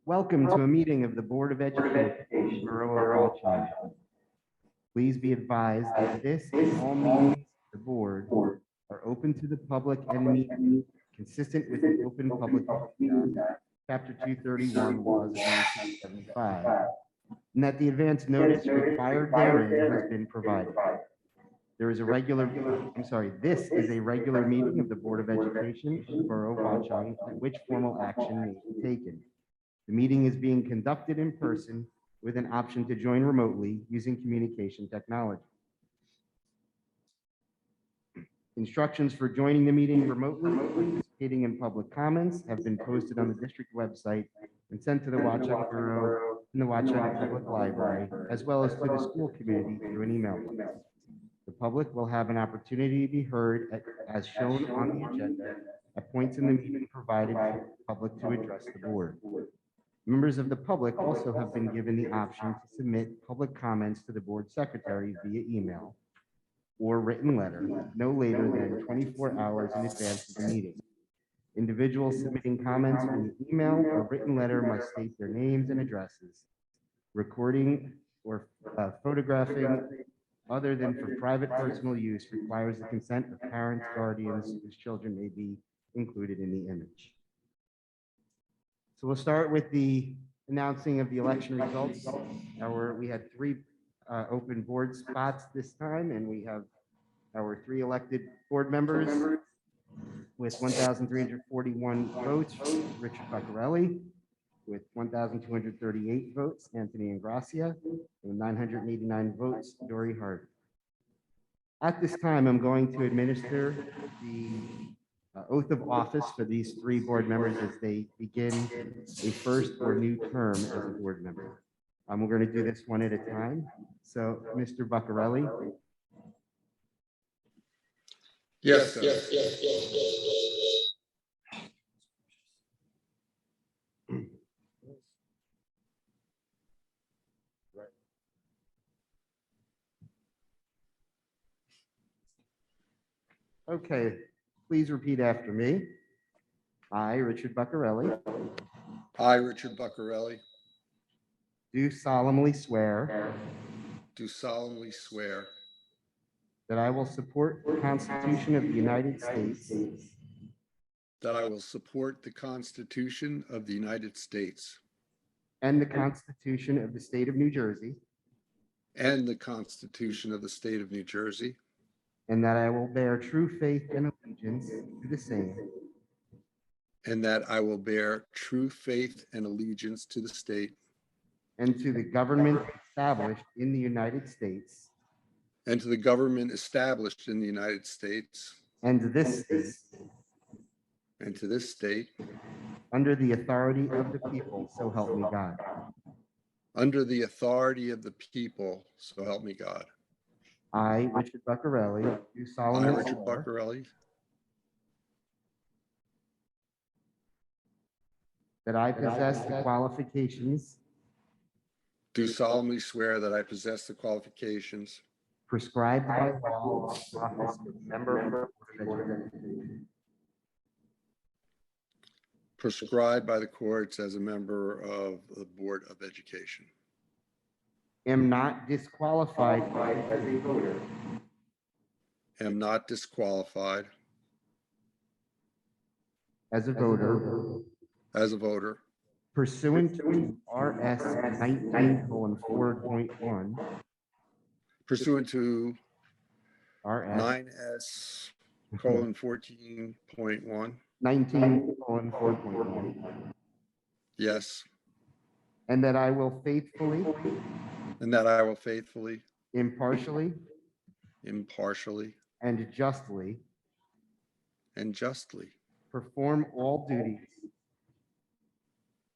Welcome to a meeting of the Board of Education, Borough of Watchung. Please be advised that this and all meetings of the board are open to the public and media, consistent with the Open Public Meeting Act, Chapter 231, laws of 1975, and that the advance notice required therein has been provided. This is a regular meeting of the Board of Education, Borough of Watchung, at which formal action may be taken. The meeting is being conducted in person with an option to join remotely using communication technology. Instructions for joining the meeting remotely, participating in public comments have been posted on the district website and sent to the Watchung Borough and the Watchung Public Library, as well as to the school community through an email list. The public will have an opportunity to be heard as shown on the agenda at points in the meeting provided for the public to address the board. Members of the public also have been given the option to submit public comments to the board secretary via email or written letter no later than 24 hours in advance of the meeting. Individuals submitting comments via email or written letter must state their names and addresses. Recording or photographing other than for private personal use requires the consent of parents, guardians whose children may be included in the image. So we'll start with the announcing of the election results. We had 3 open board spots this time, and we have our 3 elected board members with 1,341 votes, Richard Buccarelli, with 1,238 votes, Anthony Ingracia, and 989 votes, Dory Hart. At this time, I'm going to administer the oath of office for these 3 board members as they begin a first or new term as a board member. We're going to do this one at a time. So, Mr. Buccarelli. Yes. Okay, please repeat after me. I, Richard Buccarelli. I, Richard Buccarelli. Do solemnly swear. Do solemnly swear. That I will support the Constitution of the United States. That I will support the Constitution of the United States. And the Constitution of the State of New Jersey. And the Constitution of the State of New Jersey. And that I will bear true faith and allegiance to the same. And that I will bear true faith and allegiance to the state. And to the government established in the United States. And to the government established in the United States. And to this state. And to this state. Under the authority of the people, so help me God. Under the authority of the people, so help me God. I, Richard Buccarelli, do solemnly swear. I, Richard Buccarelli. That I possess the qualifications. Do solemnly swear that I possess the qualifications. Prescribed by law of the office of member of the Board of Education. Prescribed by the courts as a member of the Board of Education. Am not disqualified as a voter. Am not disqualified as a voter. As a voter. Pursuant to RS 19:4.1. Pursuant to RS 9S:14.1. 19:4.1. Yes. And that I will faithfully. And that I will faithfully. Impartially. Impartially. And justly. And justly. Perform all duties.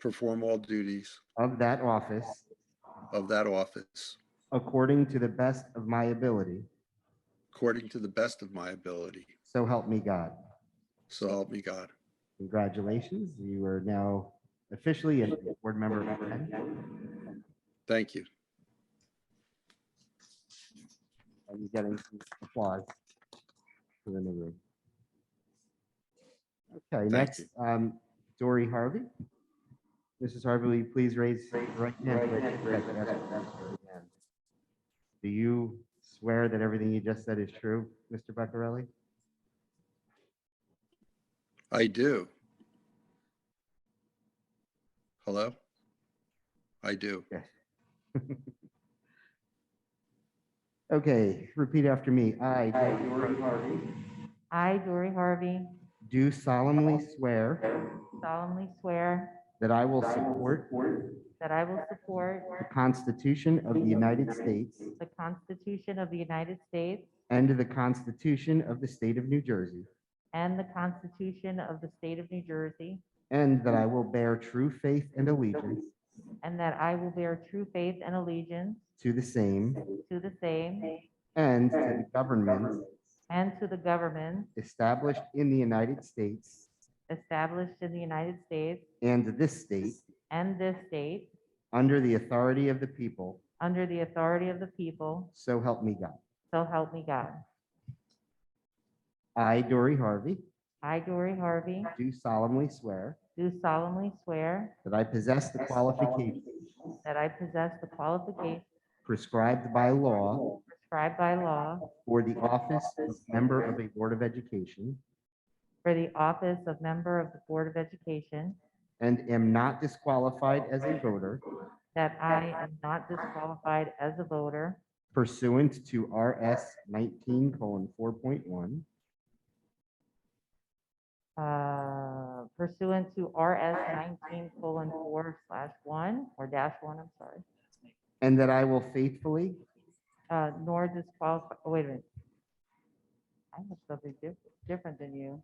Perform all duties. Of that office. Of that office. According to the best of my ability. According to the best of my ability. So help me God. So help me God. Congratulations. You are now officially a board member. Thank you. Are you getting some applause for in the room? Okay, next, Dory Harvey. Mrs. Harvey, will you please raise your right hand? So I can ask you again. Do you swear that everything you just said is true, Mr. Beccarelli? I do. Hello? I do. Yes. Okay, repeat after me. I, Dory Harvey, Do solemnly swear solemnly swear that I will support that I will support the Constitution of the United States the Constitution of the United States and the Constitution of the State of New Jersey, and the Constitution of the State of New Jersey, and that I will bear true faith and allegiance and that I will bear true faith and allegiance to the same to the same and to the government and to the government established in the United States established in the United States and this state and this state under the authority of the people, under the authority of the people, so help me God. so help me God. I, Dory Harvey, I, Dory Harvey, do solemnly swear do solemnly swear that I possess the qualifications that I possess the qualifications prescribed by law prescribed by law for the office of member of a Board of Education for the office of member of the Board of Education, and am not disqualified as a voter that I am not disqualified as a voter pursuant to RS 19:4.1 pursuant to RS 19:4/1 or -1, I'm sorry, and that I will faithfully nor disqualify, oh, wait a minute. I have something different than you.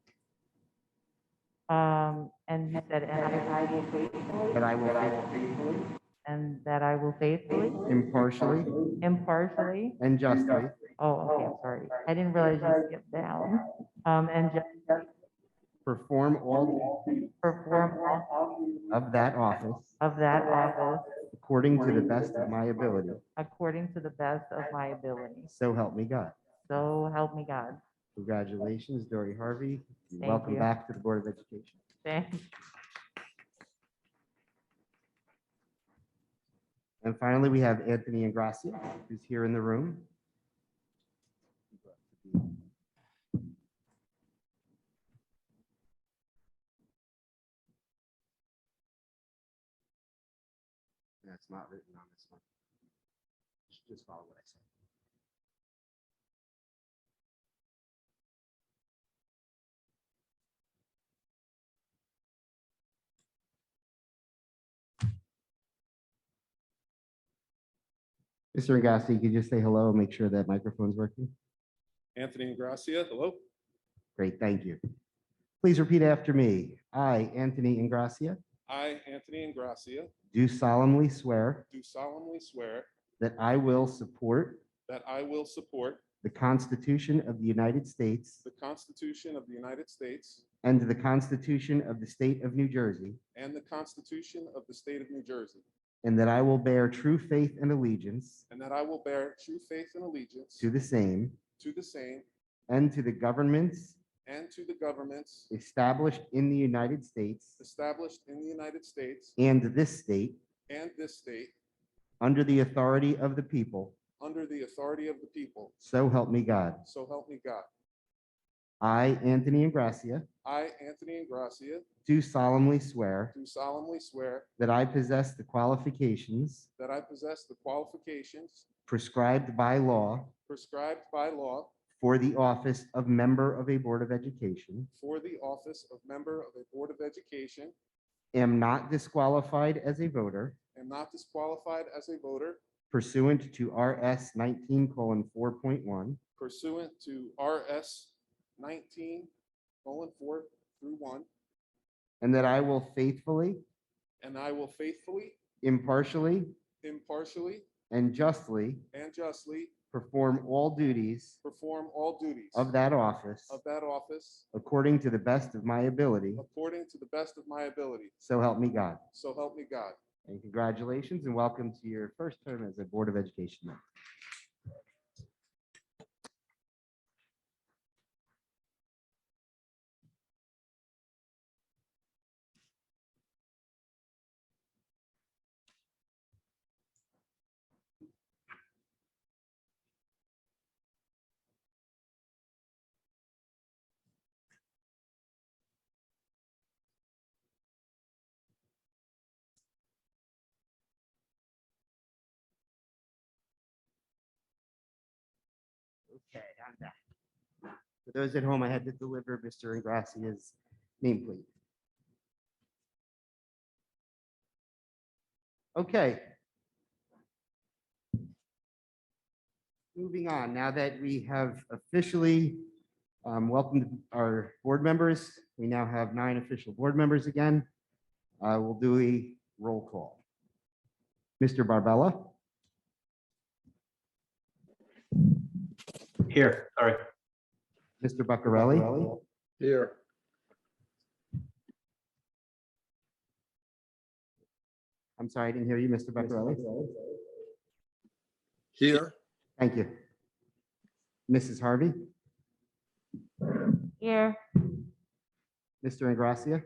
And you said, and I will faithfully, that I will faithfully, and that I will faithfully, impartially, impartially, and justly oh, okay, I'm sorry. I didn't realize you skipped down. And just perform all perform all of that office of that office according to the best of my ability. according to the best of my ability. So help me God. So help me God. Congratulations, Dory Harvey. Thank Welcome you. back to the Board of Education. Thanks. And finally, we have Anthony Ingracia, who's here in the room. That's not written on this one. Just follow what I said. Mr. Ingracia, you could just say hello and make sure that microphone's working. Anthony Ingracia, hello. Great, thank you. Please repeat after me. I, Anthony Ingracia, I, Anthony Ingracia, do solemnly swear do solemnly swear that I will support that I will support the Constitution of the United States the Constitution of the United States and the Constitution of the State of New Jersey, and the Constitution of the State of New Jersey, and that I will bear true faith and allegiance and that I will bear true faith and allegiance to the same to the same and to the governments and to the governments established in the United States established in the United States and this state and this state under the authority of the people. under the authority of the people. So help me God. So help me God. I, Anthony Ingracia, I, Anthony Ingracia, do solemnly swear do solemnly swear that I possess the qualifications that I possess the qualifications prescribed by law prescribed by law for the office of member of a Board of Education, for the office of member of a Board of Education, am not disqualified as a voter am not disqualified as a voter pursuant to RS 19:4.1 pursuant to RS 19:4-1, and that I will faithfully, and I will faithfully, impartially, impartially, and justly and justly perform all duties perform all duties of that office according to the best of my ability. according to the best of my ability. So help me God. So help me God. And congratulations and welcome to your first term as a Board of Education member. Okay, I'm back. For those at home, I had to deliver Mr. Ingrassia's nameplate. Okay. Moving on, now that we have officially welcomed our board members, we now have 9 official board members again. We'll do a roll call. Mr. Barbella, Here, sorry. Mr. Buccarelli, Here. I'm sorry, I didn't hear you, Mr. Buccarelli. Here. Thank you. Mrs. Harvey, Here. Mr. Ingrassia,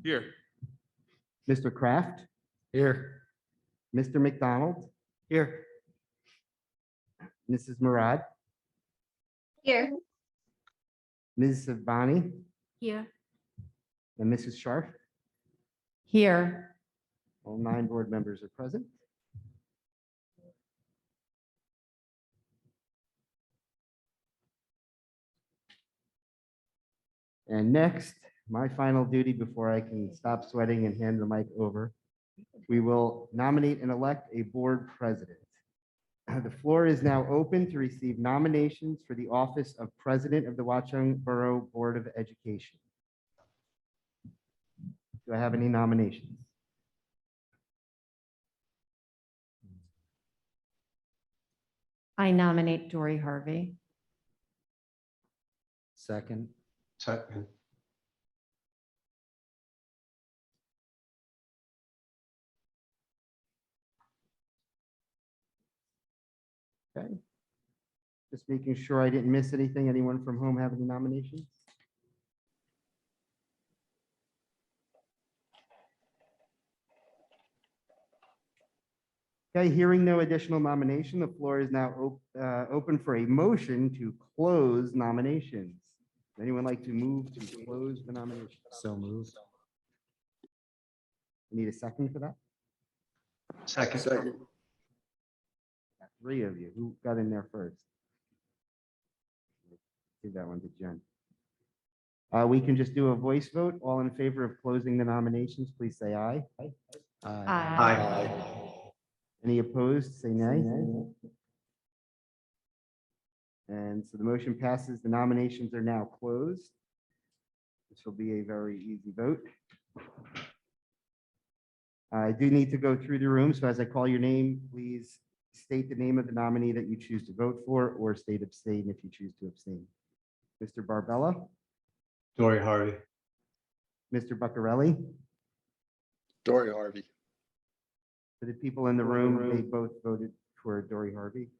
Here. Mr. Kraft, Here. Mr. McDonald, Here. Mrs. Murad, Here. Ms. Sabani, Here. and Mrs. Scharf. Here. All 9 board members are present. And next, my final duty before I can stop sweating and hand the mic over, we will nominate and elect a board president. The floor is now open to receive nominations for the office of President of the Watchung Borough Board of Education. Do I have any nominations? I nominate Dory Harvey. Second. Second. Okay. Just making sure I didn't miss anything. Anyone from home have any nominations? Okay, hearing no additional nomination, the floor is now open for a motion to close nominations. Would anyone like to move to close the nomination? So moved. Need a second for that? Second. Second. Got 3 of you. Who got in there first? Give that one to Jen. We can just do a voice vote. All in favor of closing the nominations, please say aye. Aye. Any opposed, say nay. And so the motion passes. The nominations are now closed. This will be a very easy vote. I do need to go through the room, so as I call your name, please state the name of the nominee that you choose to vote for, or state abstain if you choose to abstain. Mr. Barbella, Dory Harvey. Mr. Buccarelli, Dory Harvey. for the people in the room, they both voted for Dory Harvey.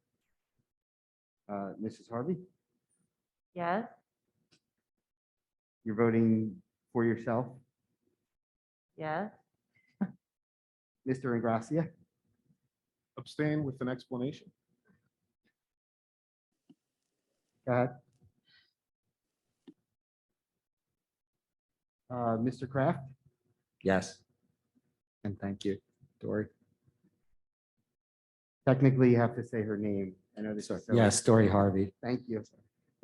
Mrs. Harvey, Yes. you're voting for yourself. Yes. Mr. Ingrassia, Abstain with an explanation. go ahead. Mr. Kraft, Yes. And thank you, Dory. technically you have to say her name. I know this is so. Yes, Dory Harvey. Thank you.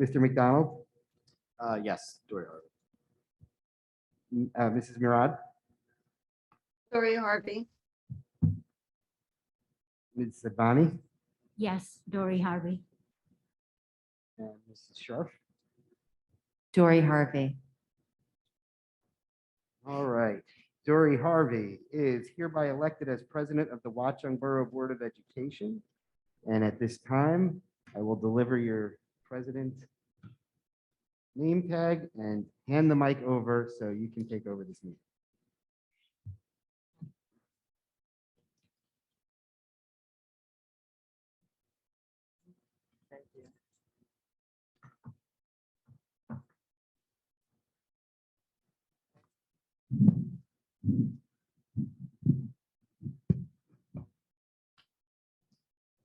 Mr. McDonald, Yes, Dory Harvey. Mrs. Murad, Dory Harvey. Ms. Sabani, Yes, Dory Harvey. and Mrs. Scharf. Dory Harvey. All right. Dory Harvey is hereby elected as president of the Watchung Borough Board of Education. And at this time, I will deliver your president name tag and hand the mic over so you can take over this meeting. Thank you.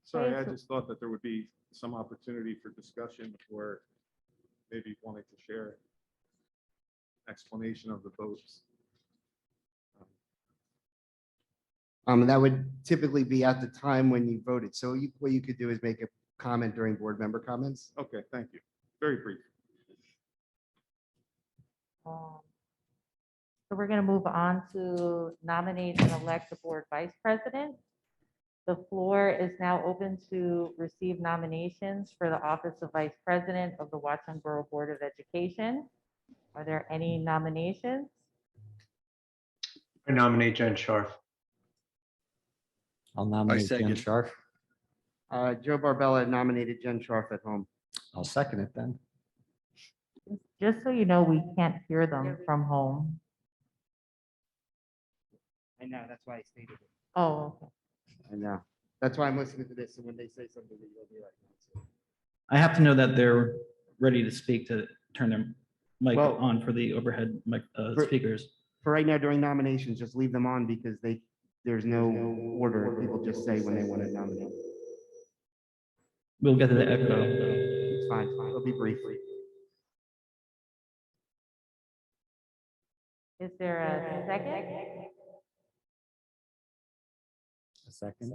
Sorry, Okay, I so- just thought that there would be some opportunity for discussion or maybe wanting to share explanation of the votes. That would typically be at the time when you voted. So what you could do is make a comment during board member comments. Okay, thank you. Very brief. So we're going to move on to nominate and elect the board vice president. The floor is now open to receive nominations for the office of vice president of the Watchung Borough Board of Education. Are there any nominations? I nominate Jen Scharf. I'll nominate Jen second. Scharf. Joe Barbella nominated Jen Scharf at home. I'll second it then. Just so you know, we can't hear them from home. I know, that's why I stated it. Oh, okay. I know. That's why I'm listening to this. And when they say something, you'll be like, I have to know that they're ready to speak to turn their mic Well, on for the overhead mic for- speakers. for right now during nominations, just leave them on because there's no order. People just say when they want to nominate. We'll get to the echo. It's fine. It'll be brief. Is there a second? A second.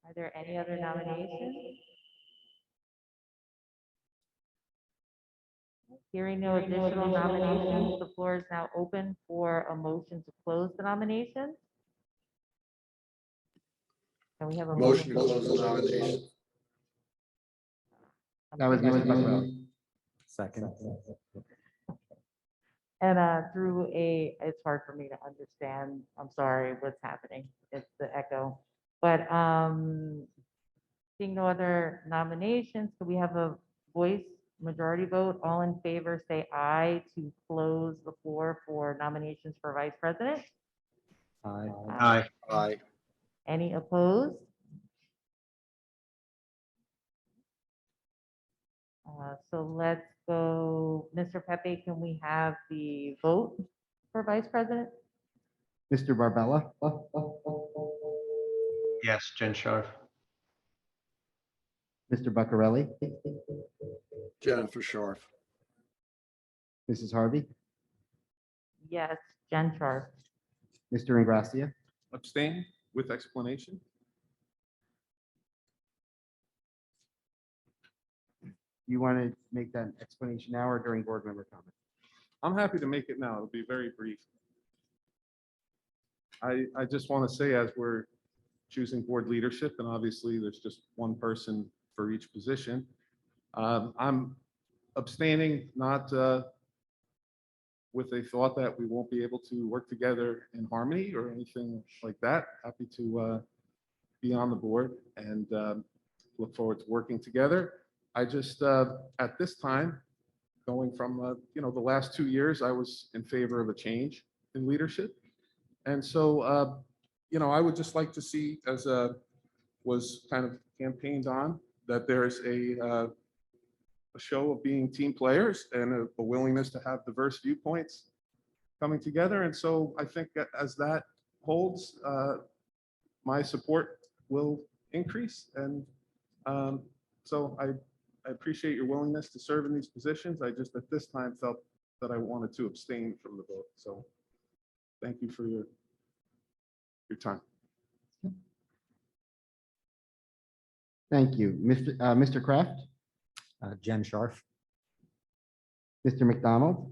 Are there any other nominations? Hearing no additional nominations, the floor is now open for a motion to close the nominations. Can we have a Motion to motion? close the nomination. That was Mr. Buckarell. Second. And it's hard for me to understand. I'm sorry, what's happening. It's the echo. But seeing no other nominations, so we have a voice majority vote. All in favor, say aye to close the floor for nominations for vice president. Aye. Aye. Any opposed? So let's go, Mr. Pepe, can we have the vote for vice president? Mr. Barbella, Yes, Jen Scharf. Mr. Buckarelli, Jennifer Scharf. Mrs. Harvey, Yes, Jen Sharp. Mr. Ingracia, Abstain with explanation. you want to make that explanation now or during board member comment? I'm happy to make it now. It'll be very brief. I just want to say, as we're choosing board leadership, and obviously there's just one person for each position, I'm abstaining, not with a thought that we won't be able to work together in harmony or anything like that. Happy to be on the board and look forward to working together. I just, at this time, going from, the last 2 years, I was in favor of a change in leadership. And so, I would just like to see, as was kind of campaigned on, that there's a show of being team players and a willingness to have diverse viewpoints coming together. And so I think that as that holds, my support will increase. And so I appreciate your willingness to serve in these positions. I just at this time felt that I wanted to abstain from the vote. So thank you for your time. Thank you. Mr. Kraft, Jen Scharf. Mr. McDonald,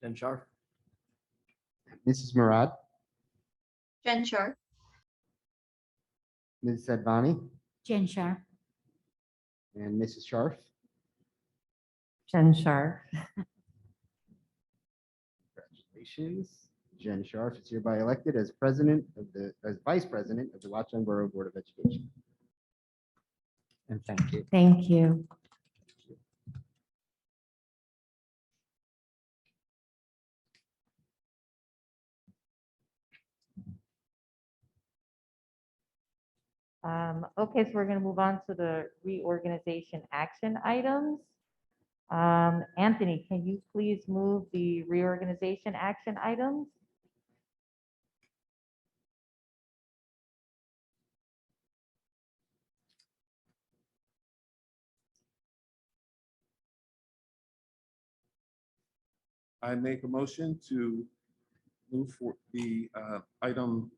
Jen Scharf. Mrs. Murad, Jen Sharp. Ms. Advani, Jen Sharp. and Mrs. Scharf. Jen Sharp. Congratulations. Jen Scharf is hereby elected as vice president of the Watchung Borough Board of Education. And thank you. Thank you. Okay, so we're going to move on to the reorganization action items. Anthony, can you please move the reorganization action items? I make a motion to move for the item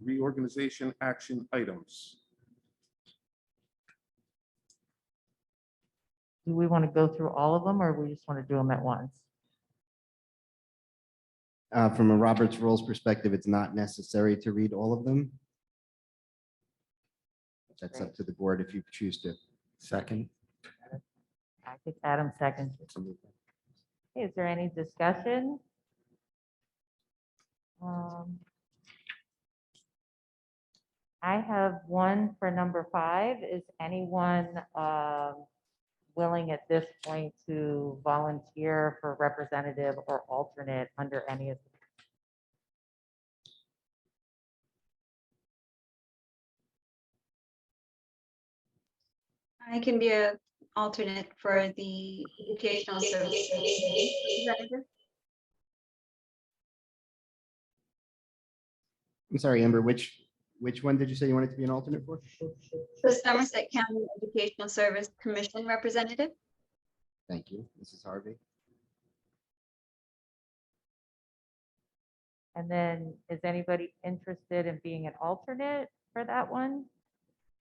reorganization action items. Do we want to go through all of them or we just want to do them at once? From a Robert's Rules perspective, it's not necessary to read all of them. That's up to the board if you choose to. Second. I think Adam seconds. Is there any discussion? I have one for number 5. Is anyone willing at this point to volunteer for representative or alternate under any of? I can be a alternate for the educational services. representative. I'm sorry, Amber, which one did you say you wanted to be an alternate for? The Somerset County Educational Service Commission representative. Thank you, Mrs. Harvey. And then is anybody interested in being an alternate for that one?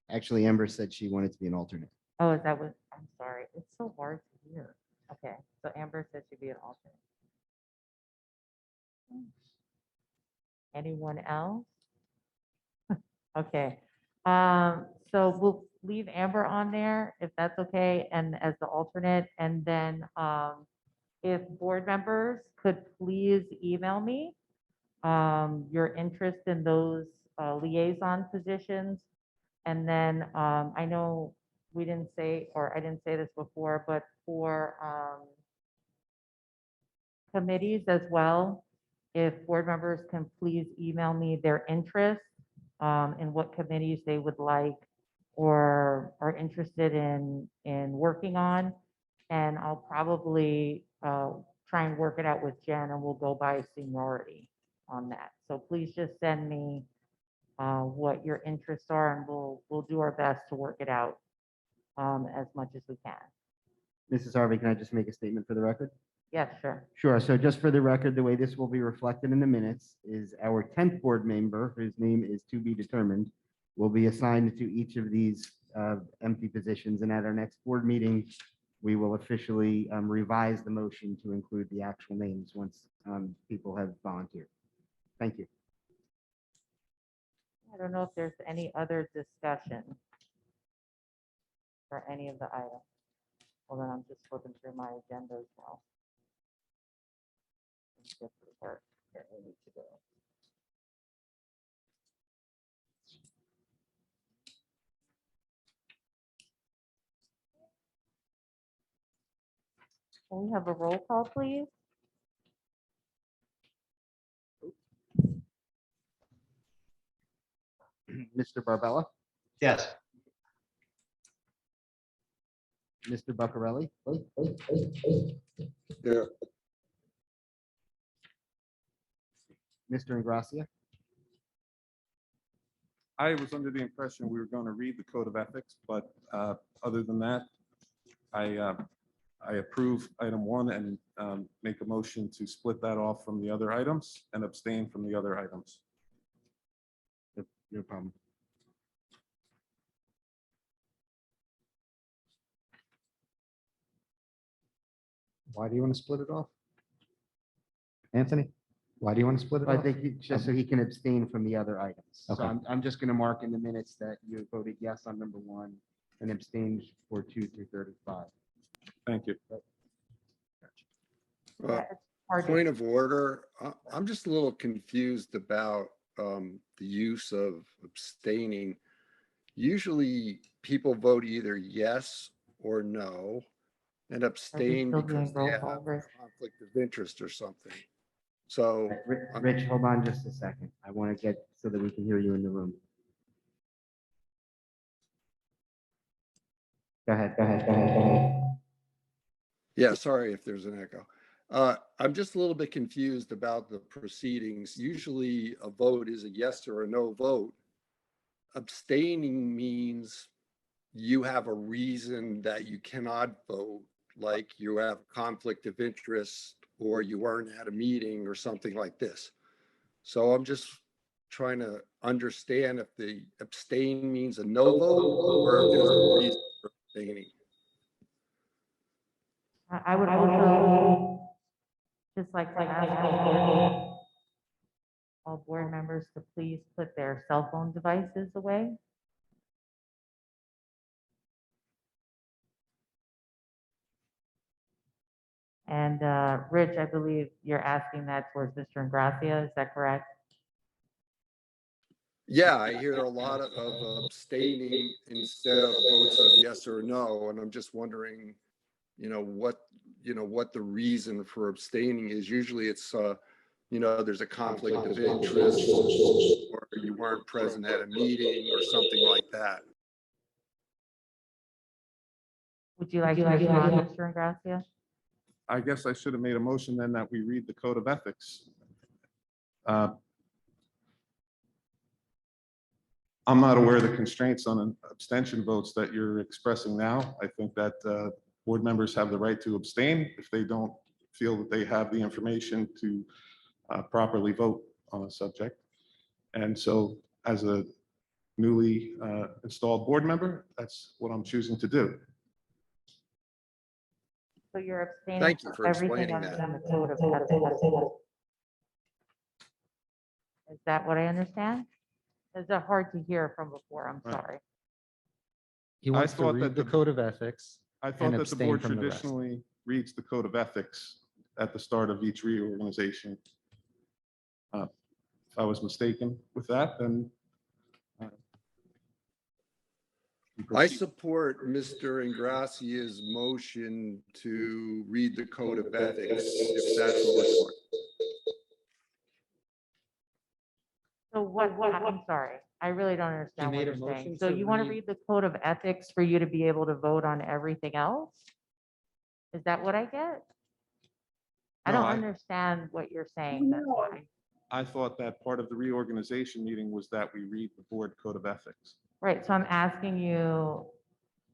Actually, Amber said she wanted to be an alternate. Oh, is that what, I'm sorry, it's so hard to hear. Okay, so Amber said she'd be an alternate. Anyone else? Okay, so we'll leave Amber on there if that's okay, and as the alternate, and then if board members could please email me your interest in those liaison positions. And then I know we didn't say, or I didn't say this before, but for committees as well, if board members can please email me their interest in what committees they would like or are interested in working on. And I'll probably try and work it out with Jen, and we'll go by seniority on that. So please just send me what your interests are, and we'll do our best to work it out as much as we can. Mrs. Harvey, can I just make a statement for the record? Yes, sure. Sure. So just for the record, the way this will be reflected in the minutes is our 10th board member, whose name is to be determined, will be assigned to each of these empty positions. And at our next board meeting, we will officially revise the motion to include the actual names once people have volunteered. Thank you. I don't know if there's any other discussion for any of the items. Hold on, I'm just flipping through my agendas now. Let's get to the part where I need to go. Can we have a roll call, please? Mr. Barbella, Yes. Mr. Buccarelli, Here, Mr. Ingracia, I was under the impression we were going to read the code of ethics, but other than that, I approve item 1 and make a motion to split that off from the other items and abstain from the other items. no problem. Why do you want to split it off? Anthony, why do you want to split it I off? think just so he can abstain from the other items. So Okay. I'm just going to mark in the minutes that you voted yes on number 1 and abstained for 2 through 35. Thank you. uh, Yeah, it's hard to- point of order, I'm just a little confused about the use of abstaining. Usually people vote either yes or no and abstain still doing because they roll have call, a Rich? conflict of interest or something. So Rich, hold on just a second. I want to get so that we can hear you in the room. Go ahead. yeah, sorry if there's an echo. I'm just a little bit confused about the proceedings. Usually a vote is a yes or a no vote. Abstaining means you have a reason that you cannot vote, like you have conflict of interest or you weren't at a meeting or something like this. So I'm just trying to understand if the abstain means a no vote or if there's a reason for abstaining. I would also just like to ask all board members to please put their cell phone devices away. And Rich, I believe you're asking that towards Mr. Ingracia, is that correct? Yeah, I hear a lot of abstaining instead of votes of yes or no, and I'm just wondering, what the reason for abstaining is. Usually it's, there's a conflict of interest, or you weren't present at a meeting or something like that. Would you like to respond, Mr. Ingracia? I guess I should have made a motion then that we read the code of ethics. I'm not aware of the constraints on abstention votes that you're expressing now. I think that board members have the right to abstain if they don't feel that they have the information to properly vote on a subject. And so as a newly installed board member, that's what I'm choosing to do. So you're abstaining Thank you for from everything explaining other that. than the code of ethics. Is that what I understand? Is that hard to hear from before? I'm Right. sorry. He wants to thought that read the the- code of ethics. I And thought that the abstain board from the rest. traditionally reads the code of ethics at the start of each reorganization. If I was mistaken with that, then we I proceed. support Mr. Ingracia's motion to read the code of ethics, if that's what we're doing. So I'm sorry. I really don't understand what made a you're saying. motion So to you want to read- read the code of ethics for you to be able to vote on everything else? Is that what I get? I No, don't I- understand what you're saying. That's why. I thought that part of the reorganization meeting was that we read the board code of ethics. Right, so I'm asking you,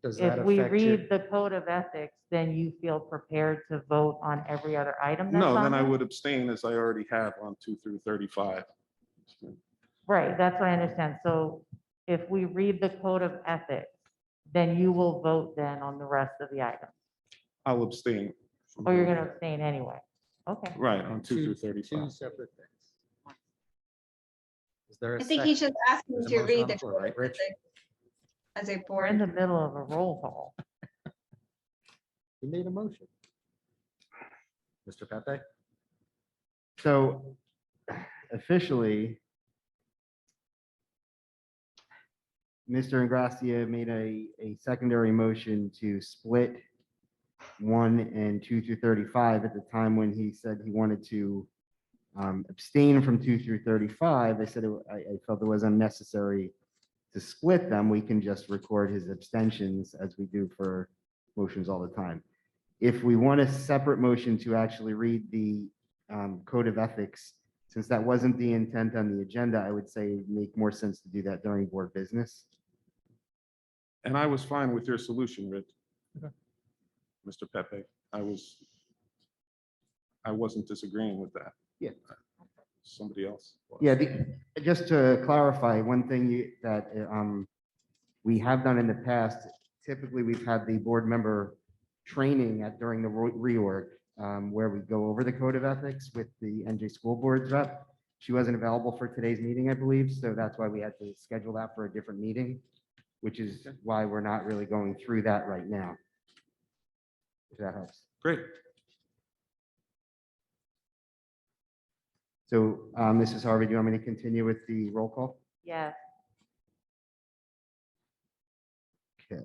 Does that if we affect your? read the code of ethics, then you feel prepared to vote on every other item that's No, on then I there? would abstain as I already have on 2 through 35. Right, that's what I understand. So if we read the code of ethics, then you will vote then on the rest of the items. I'll abstain. from Or you're voting. going to abstain anyway. Okay. Right, on 2 through Two 35. separate things. Is there a I think second? he's just asking There's a to motion read on the the floor, code right, of Rich? ethics as a We're in board. the middle of a roll call. He made a motion. Mr. Pepe? So officially, Mr. Ingracia made a secondary motion to split 1 and 2 through 35 at the time when he said he wanted to abstain from 2 through 35. I said, I felt it was unnecessary to split them. We can just record his abstentions as we do for motions all the time. If we want a separate motion to actually read the code of ethics, since that wasn't the intent on the agenda, I would say it'd make more sense to do that during board business. And I was fine with your solution, Rich. Okay. Mr. Pepe, I wasn't disagreeing with that. Yeah. Somebody else. was. Yeah, just to clarify, one thing that we have done in the past, typically we've had the board member training during the reorg, where we go over the code of ethics with the NJ School Board's rep. She wasn't available for today's meeting, I believe, so that's why we had to schedule that for a different meeting, which is why we're not really going through that right now. If that helps. Great. So, Mrs. Harvey, do you want me to continue with the roll call? Yes. Okay.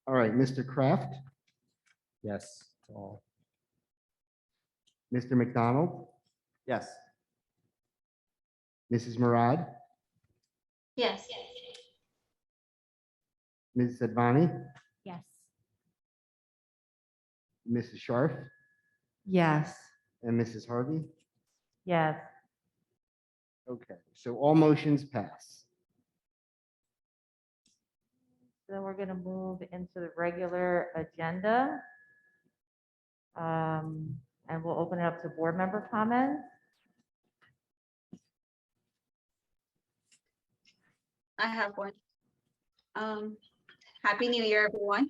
All right, Mr. Kraft, Yes. to all. Mr. McDonald, Yes. Mrs. Murad, Yes. Ms. Advani, Yes. Mrs. Scharf, Yes. and Mrs. Harvey. Yes. Okay, so all motions pass. So we're going to move into the regular agenda. And we'll open it up to board member comments. I have one. Happy New Year, everyone.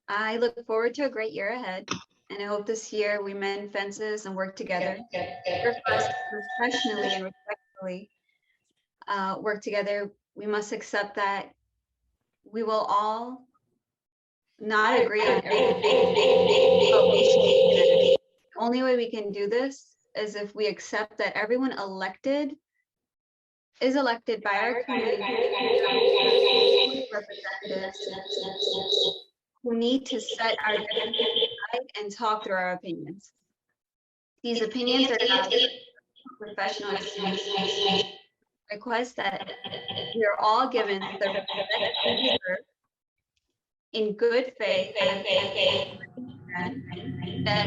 I look forward to a great year ahead, and I hope this year we mend fences and work together. First, professionally and respectfully work together. We must accept that we will all not agree on everything, but we should be united. The only way we can do this is if we accept that everyone elected is elected by our community representatives who need to set our differences aside and talk through our opinions. These opinions are not professional experience. Request that we are all given the respect we deserve in good faith that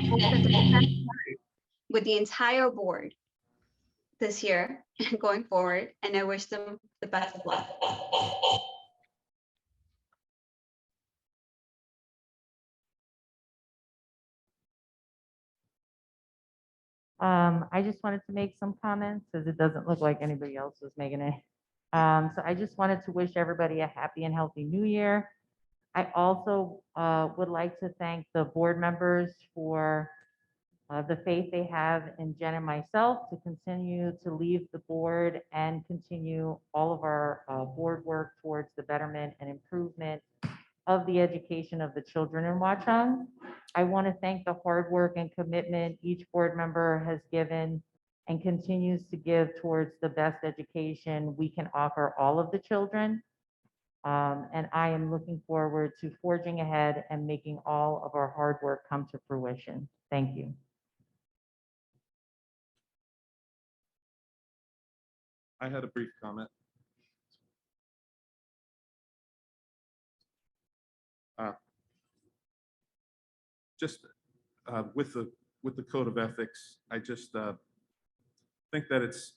hope that the with the entire board this year and going forward, and I wish them the best of luck. I just wanted to make some comments as it doesn't look like anybody else was making it. So I just wanted to wish everybody a happy and healthy new year. I also would like to thank the board members for the faith they have in Jen and myself to continue to leave the board and continue all of our board work towards the betterment and improvement of the education of the children in Watchung. I want to thank the hard work and commitment each board member has given and continues to give towards the best education we can offer all of the children. And I am looking forward to forging ahead and making all of our hard work come to fruition. Thank you. I had a brief comment. Just with the code of ethics, I just think that it's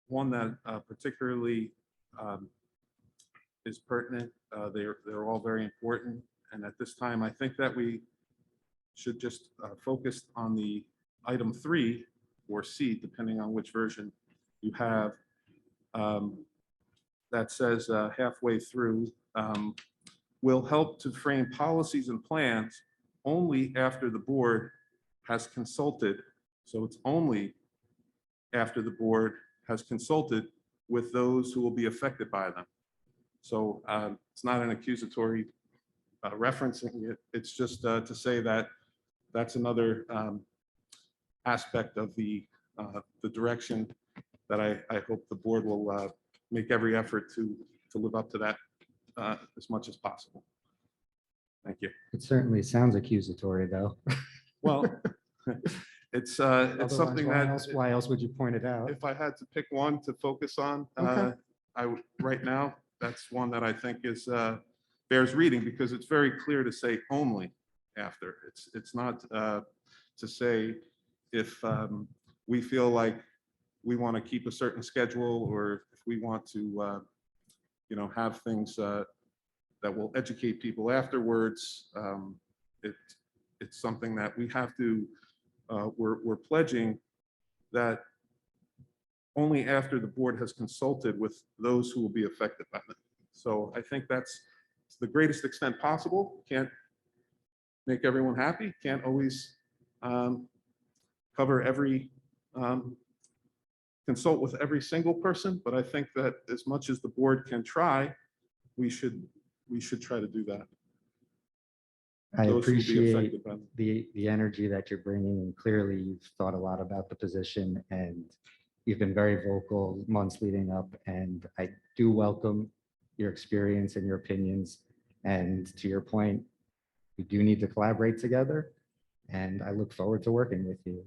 one that particularly is pertinent. They're all very important, and at this time, I think that we should just focus on the item 3 or C, depending on which version you have. That says halfway through, will help to frame policies and plans only after the board has consulted. So it's only after the board has consulted with those who will be affected by them. So it's not an accusatory referencing it. It's just to say that that's another aspect of the direction that I hope the board will make every effort to live up to that as much as possible. Thank you. It certainly sounds accusatory, though. Well, it's something that. Why else would you point it out? If I had to pick one to focus on, Okay. right now, that's one that I think is bears reading, because it's very clear to say only after. It's not to say if we feel like we want to keep a certain schedule, or if we want to have things that will educate people afterwards. It's something that we have to, we're pledging that only after the board has consulted with those who will be affected by them. So I think that's to the greatest extent possible. Can't make everyone happy, can't always cover every, consult with every single person, but I think that as much as the board can try, we should try to do that. I Those who will be appreciate affected by them. the energy that you're bringing, and clearly you've thought a lot about the position, and you've been very vocal months leading up, and I do welcome your experience and your opinions. And to your point, we do need to collaborate together, and I look forward to working with you.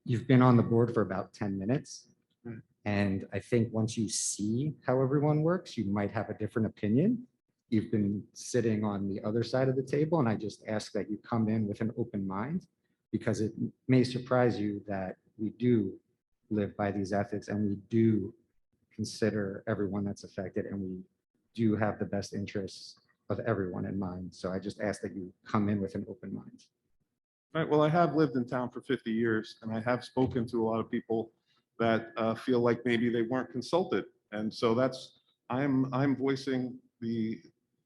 You've been on the board for about 10 minutes. Right. And I think once you see how everyone works, you might have a different opinion. You've been sitting on the other side of the table, and I just ask that you come in with an open mind, because it may surprise you that we do live by these ethics, and we do consider everyone that's affected, and we do have the best interests of everyone in mind. So I just ask that you come in with an open mind. Right, well, I have lived in town for 50 years, and I have spoken to a lot of people that feel like maybe they weren't consulted. And so I'm voicing the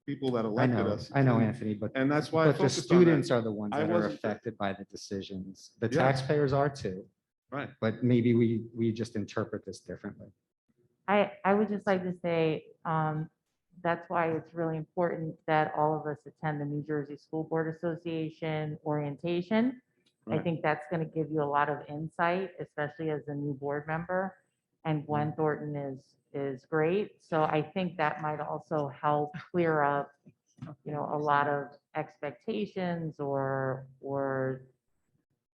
people that elected us. I know, and- Anthony, but And that's why I but the focused on that. students are the ones I that are wasn't there. affected by the decisions. The Yes. taxpayers are too, Right, but maybe we just interpret this differently. I would just like to say, that's why it's really important that all of us attend the New Jersey School Board Association orientation. I Right. think that's going to give you a lot of insight, especially as a new board member. And Gwen Thornton is great. So I think that might also help clear up, a lot of expectations or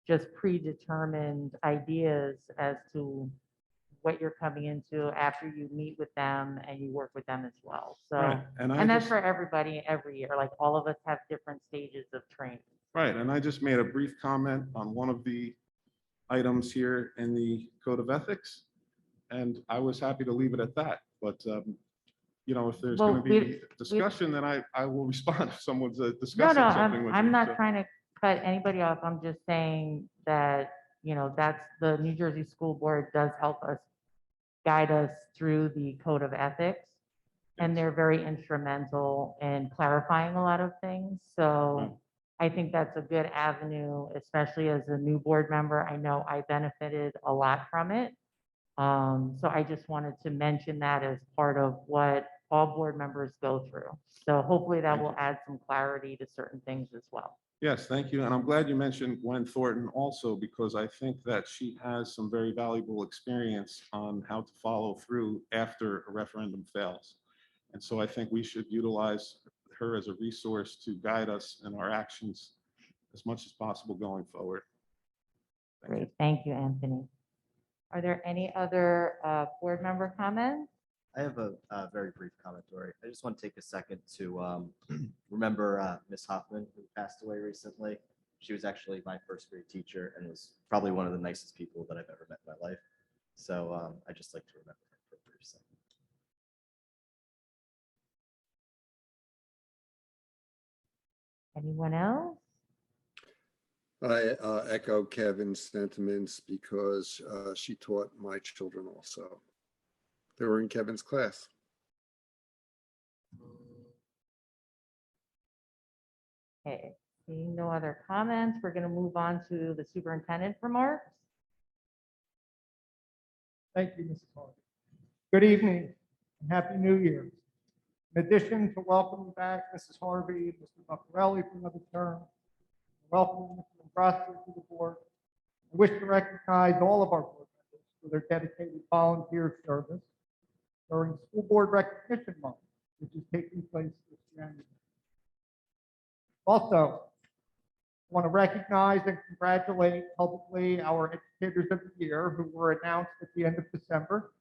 just predetermined ideas as to what you're coming into after you meet with them and you work with them as well. So, right. And and that's for everybody every year. Like all of us have different stages of training. right, and I just made a brief comment on one of the items here in the Code of Ethics, and I was happy to leave it at that. But, if there's Well, going to be discussion, then I will respond if someone's No, discussing no, something with I'm me. not So- trying to cut anybody off. I'm just saying that, that's the New Jersey School Board does help us guide us through the Code of Ethics. And they're very instrumental in clarifying a lot of things. So I think that's a good avenue, especially as a new board member. I know I benefited a lot from it. So I just wanted to mention that as part of what all board members go through. So hopefully that Thank will you. add some clarity to certain things as well. Yes, thank you. And I'm glad you mentioned Gwen Thornton also, because I think that she has some very valuable experience on how to follow through after a referendum fails. And so I think we should utilize her as a resource to guide us in our actions as much as possible going forward. Thank you. Great, thank you, Anthony. Are there any other board member comments? I have a very brief comment, Dory. I just want to take a second to remember Miss Hoffman, who passed away recently. She was actually my first grade teacher and was probably one of the nicest people that I've ever met in my life. So I just like to remember her for a brief second. Anyone else? I echo Kevin's sentiments because she taught my children also. They were in Kevin's class. Okay, seeing no other comments, we're going to move on to the superintendent remarks. Thank you, Mrs. Harvey. Good evening and Happy New Year. In addition to welcoming back Mrs. Harvey and Mr. Buccarelli for another term, welcoming Mr. Dombrowski to the board, I wish to recognize all of our board members for their dedicated volunteer service during School Board Recognition Month, which is taking place this January. Also, I want to recognize and congratulate publicly our educators of the year who were announced at the end of December.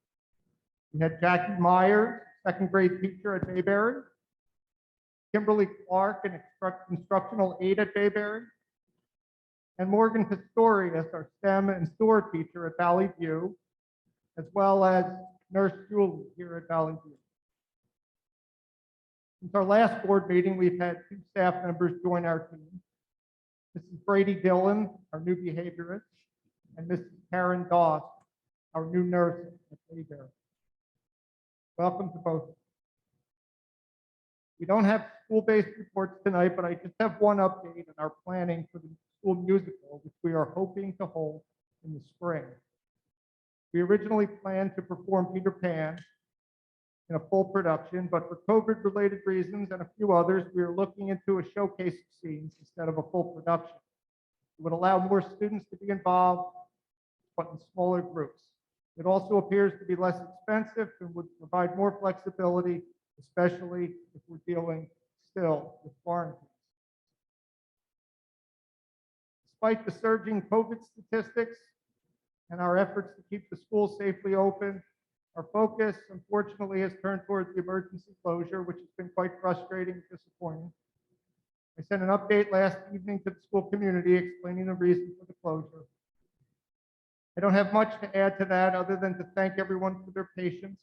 We had Jackie Myers, second grade teacher at Bayberry, Kimberly Clark, an instructional aide at Bayberry, and Morgan Pistorius, our STEM and SOAR teacher at Valley View, as well as Nurse Julie here at Valley View. Since our last board meeting, we've had 2 staff members join our team. Mrs. Brady Dillon, our new behaviorist, and Mrs. Karen Doss, our new nurse at Bayberry. Welcome to both. We don't have school-based reports tonight, but I just have one update on our planning for the school musical, which we are hoping to hold in the spring. We originally planned to perform Peter Pan in a full production, but for COVID-related reasons and a few others, we are looking into a showcase of scenes instead of a full production. It would allow more students to be involved, but in smaller groups. It also appears to be less expensive and would provide more flexibility, especially if we're dealing still with quarantines. Despite the surging COVID statistics and our efforts to keep the schools safely open, our focus, unfortunately, has turned towards the emergency closure, which has been quite frustrating and disappointing. I sent an update last evening to the school community explaining the reason for the closure. I don't have much to add to that other than to thank everyone for their patience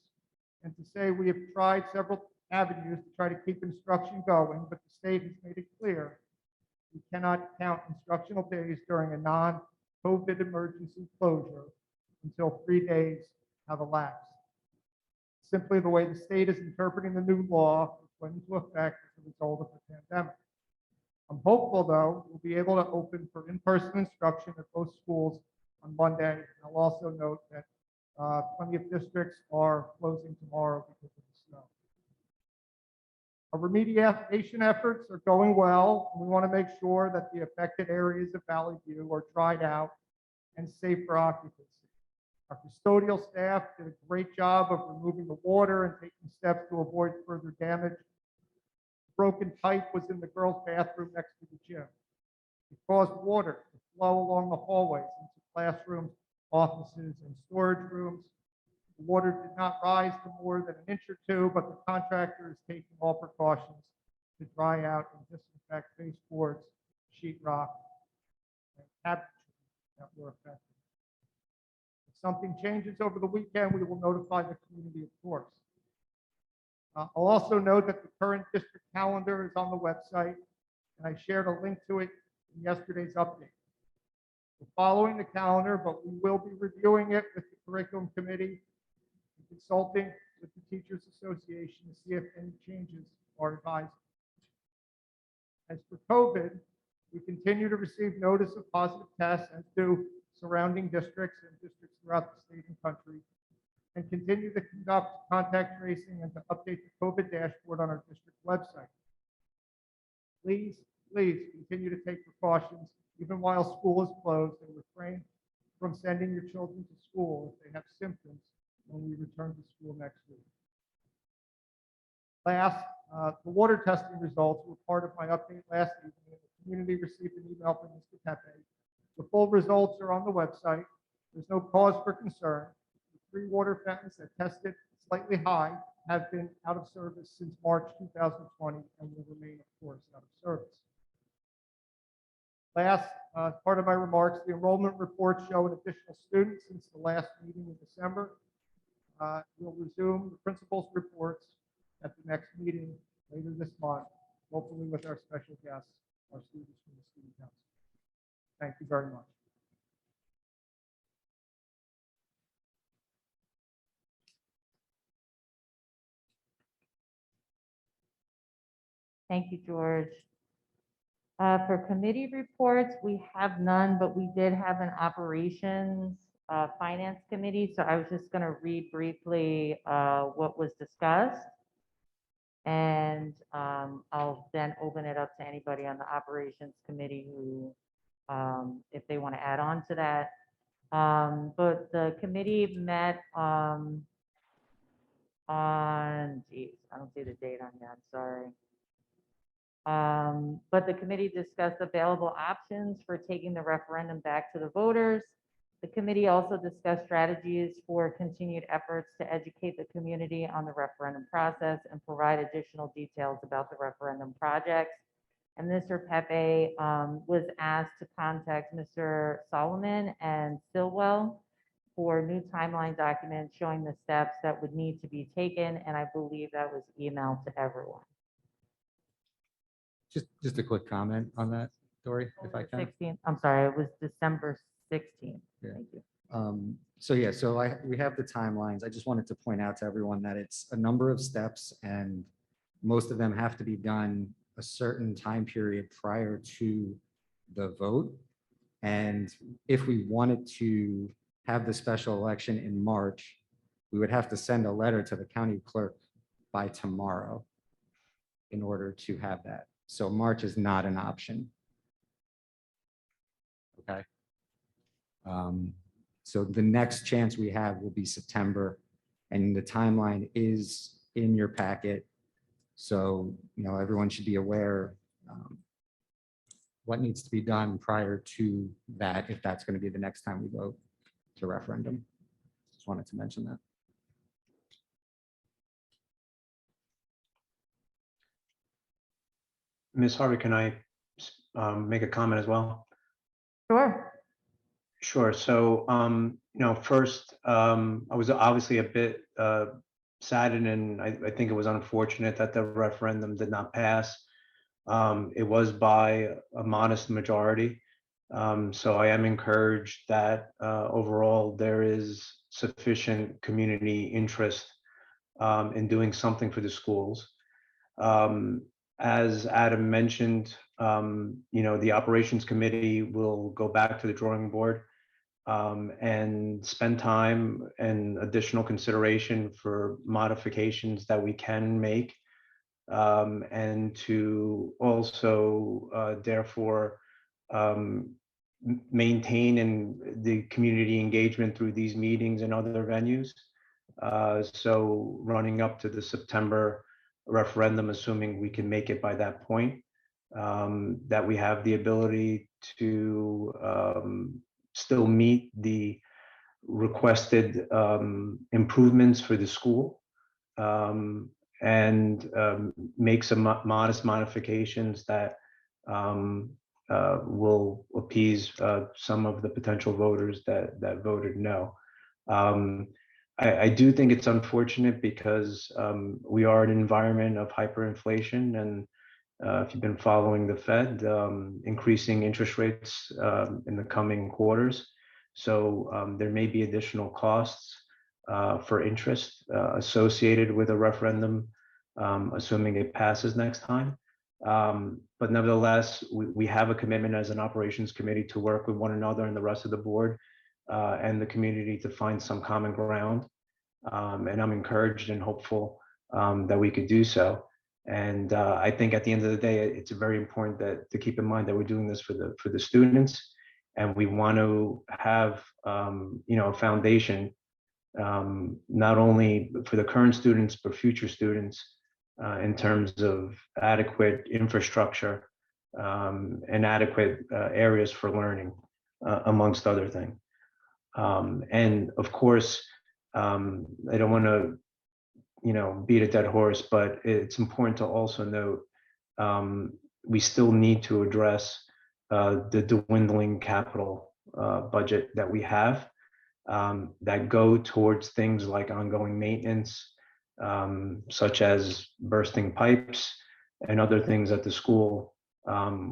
and to say we have tried several avenues to try to keep instruction going, but the state has made it clear we cannot count instructional days during a non-COVID emergency closure until 3 days have elapsed. Simply the way the state is interpreting the new law, which went into effect as a result of the pandemic. I'm hopeful, though, we'll be able to open for in-person instruction at both schools on Monday. And I'll also note that plenty of districts are closing tomorrow because of the snow. Our remediation efforts are going well. We want to make sure that the affected areas of Valley View are dried out and safe for occupancy. Our custodial staff did a great job of removing the water and taking steps to avoid further damage. Broken pipe was in the girls' bathroom next to the gym. It caused water to flow along the hallways into classrooms, offices, and storage rooms. The water did not rise to more than an inch or two, but the contractor is taking all precautions to dry out and disinfect baseboards, sheetrock, and cabinetry that were affected. If something changes over the weekend, we will notify the community, of course. I'll also note that the current district calendar is on the website, and I shared a link to it in yesterday's update. We're following the calendar, but we will be reviewing it with the curriculum committee and consulting with the Teachers Association to see if any changes are advised. As for COVID, we continue to receive notice of positive tests, as do surrounding districts and districts throughout the state and country, and continue to conduct contact tracing and to update the COVID dashboard on our district website. Please continue to take precautions even while school is closed, and refrain from sending your children to school if they have symptoms when we return to school next week. Last, the water testing results were part of my update last evening. The community received an email from Mr. Pepe. The full results are on the website. There's no cause for concern. The 3 water fountains that tested slightly high have been out of service since March 2020 and will remain, of course, out of service. Last, part of my remarks, the enrollment reports show an additional student since the last meeting in December. We'll resume the principal's reports at the next meeting later this month, hopefully with our special guests, our students from the student council. Thank you very much. Thank you, George. For committee reports, we have none, but we did have an operations finance committee. So I was just going to read briefly what was discussed. And I'll then open it up to anybody on the operations committee who, if they want to add on to that. But the committee met on, geez, I don't see the date on here, I'm sorry. But the committee discussed available options for taking the referendum back to the voters. The committee also discussed strategies for continued efforts to educate the community on the referendum process and provide additional details about the referendum projects. And Mr. Pepe was asked to contact Mr. Solomon and Stilwell for new timeline documents showing the steps that would need to be taken. And I believe that was emailed to everyone. Just a quick comment on that, Dory, if I can. 16th, I'm sorry, it was December 16th. Yeah. Thank you. So we have the timelines. I just wanted to point out to everyone that it's a number of steps and most of them have to be done a certain time period prior to the vote. And if we wanted to have the special election in March, we would have to send a letter to the county clerk by tomorrow in order to have that. So March is not an option. Okay. So the next chance we have will be September, and the timeline is in your packet. So, everyone should be aware what needs to be done prior to that, if that's going to be the next time we vote to referendum. Just wanted to mention that. Ms. Harvey, can I make a comment as well? Sure. Sure. So, first, I was obviously a bit saddened, and I think it was unfortunate that the referendum did not pass. It was by a modest majority. So I am encouraged that overall there is sufficient community interest in doing something for the schools. As Adam mentioned, the operations committee will go back to the drawing board and spend time and additional consideration for modifications that we can make, and to also therefore maintain the community engagement through these meetings and other venues. So running up to the September referendum, assuming we can make it by that point, that we have the ability to still meet the requested improvements for the school, and make some modest modifications that will appease some of the potential voters that voted no. I do think it's unfortunate because we are in an environment of hyperinflation, and if you've been following the Fed, increasing interest rates in the coming quarters. So there may be additional costs for interest associated with a referendum, assuming it passes next time. But nevertheless, we have a commitment as an operations committee to work with one another and the rest of the board and the community to find some common ground. And I'm encouraged and hopeful that we could do so. And I think at the end of the day, it's very important to keep in mind that we're doing this for the students, and we want to have a foundation not only for the current students but future students in terms of adequate infrastructure and adequate areas for learning, amongst other things. And of course, I don't want to beat a dead horse, but it's important to also note we still need to address the dwindling capital budget that we have that go towards things like ongoing maintenance, such as bursting pipes and other things at the school,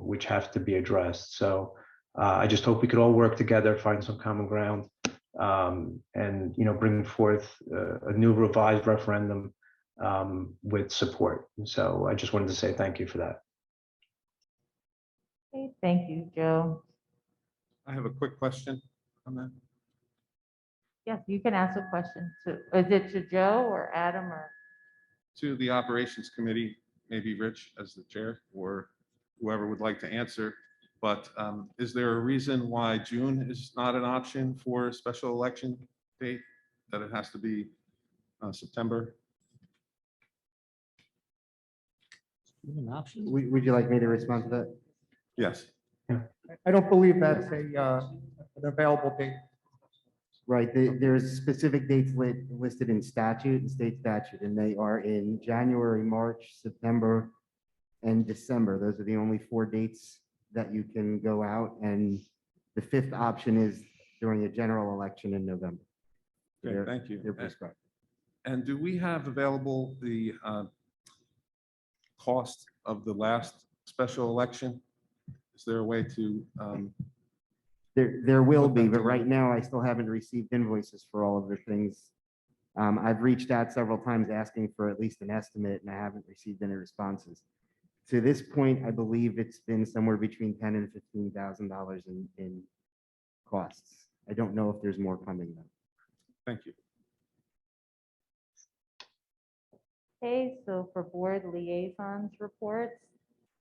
which have to be addressed. So I just hope we could all work together, find some common ground, and bring forth a new revised referendum with support. So I just wanted to say thank you for that. Okay, thank you, Joe. I have a quick question on that. Yes, you can ask a question to, is it to Joe or Adam or? To the operations committee, maybe Rich as the chair or whoever would like to answer. But is there a reason why June is not an option for a special election date, that it has to be September? Would you like me to respond to that? Yes. I don't believe that's an available date. Right, there's specific dates listed in statute, state statute, and they are in January, March, September, and December. Those are the only 4 dates that you can go out, and the 5th option is during a general election in November. Okay, thank you. They're prescribed. And do we have available the cost of the last special election? Is there a way to? There will be, but right now I still haven't received invoices for all of the things. I've reached out several times asking for at least an estimate, and I haven't received any responses. To this point, I believe it's been somewhere between $10,000 and $15,000 in costs. I don't know if there's more coming though. Thank you. Okay, so for board liaisons reports,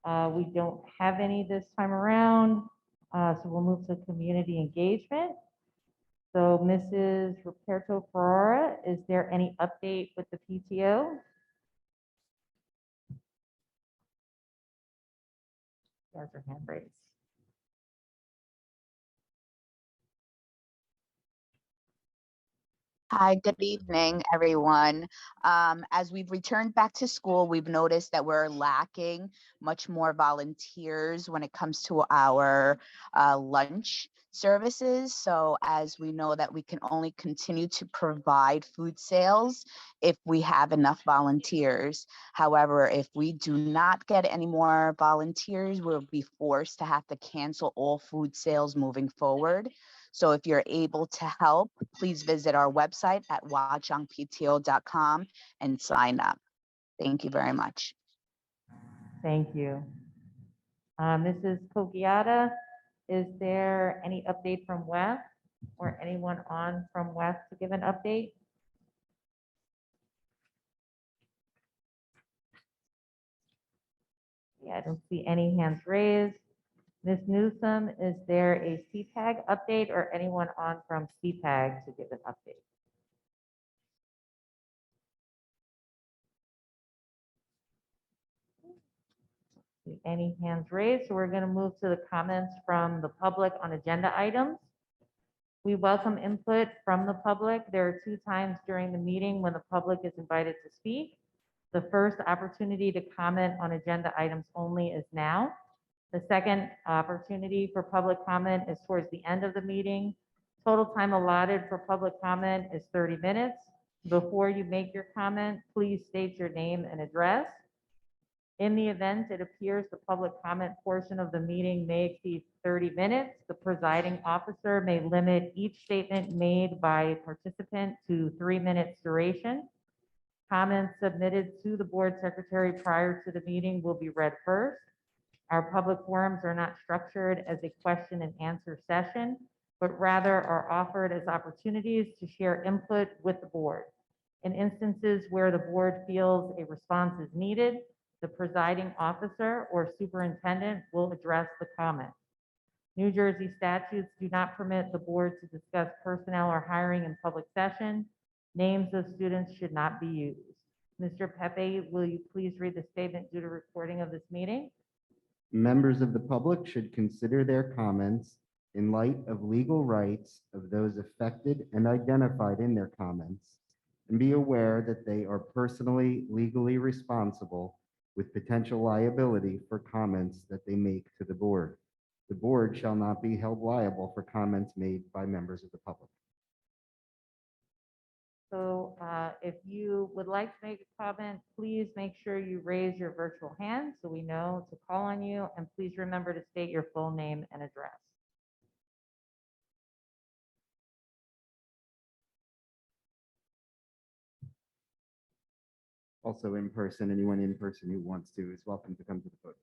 we don't have any this time around. So we'll move to community engagement. So Mrs. Roberto Ferrara, is there any update with the PTO? She has her hand raised. Hi, good evening, everyone. As we've returned back to school, we've noticed that we're lacking much more volunteers when it comes to our lunch services. So as we know that we can only continue to provide food sales if we have enough volunteers. However, if we do not get any more volunteers, we'll be forced to have to cancel all food sales moving forward. So if you're able to help, please visit our website at watchungpto.com and sign up. Thank you very much. Thank you. Mrs. Kogiata, is there any update from West or anyone on from West to give an update? Yeah, I don't see any hands raised. Ms. Newsome, is there a CPAG update or anyone on from CPAG to give an update? See any hands raised? So we're going to move to the comments from the public on agenda items. We welcome input from the public. There are 2 times during the meeting when the public is invited to speak. The first opportunity to comment on agenda items only is now. The second opportunity for public comment is towards the end of the meeting. Total time allotted for public comment is 30 minutes. Before you make your comment, please state your name and address. In the event it appears the public comment portion of the meeting may exceed 30 minutes, the presiding officer may limit each statement made by participant to 3 minutes duration. Comments submitted to the board secretary prior to the meeting will be read first. Our public forums are not structured as a question and answer session, but rather are offered as opportunities to share input with the board. In instances where the board feels a response is needed, the presiding officer or superintendent will address the comment. New Jersey statutes do not permit the board to discuss personnel or hiring in public session. Names of students should not be used. Mr. Pepe, will you please read the statement due to recording of this meeting? Members of the public should consider their comments in light of legal rights of those affected and identified in their comments, and be aware that they are personally legally responsible with potential liability for comments that they make to the board. The board shall not be held liable for comments made by members of the public. So if you would like to make a comment, please make sure you raise your virtual hand so we know to call on you, and please remember to state your full name and address. Also in person, anyone in person who wants to is welcome to come to the podium.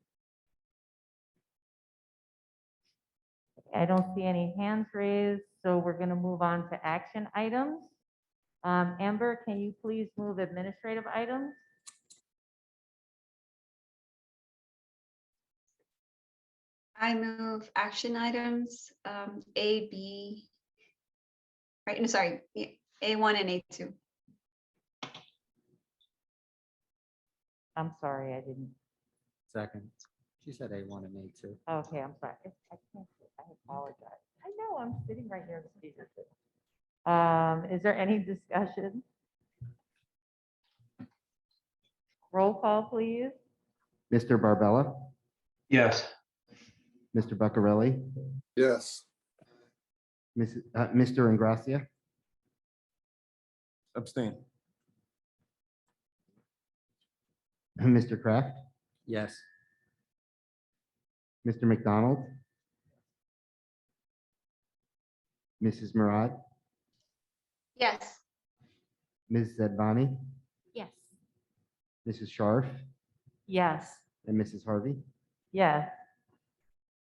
I don't see any hands raised, so we're going to move on to action items. Amber, can you please move administrative items? I move action items A, B, right, no, sorry, A1 and A2. I'm sorry, I didn't. Second. She said A1 and A2. Okay, I'm sorry. I can't, I apologize. I know, I'm sitting right near the speaker too. Is there any discussion? Roll call, please. Mr. Barbella, Yes. Mr. Buccarelli, Yes. Mr. Ingracia, Abstain. Mr. Kraft, Yes. Mr. McDonald, Mrs. Murad, Yes. Ms. Zedvani, Yes. Mrs. Sharf, Yes. and Mrs. Harvey. Yes.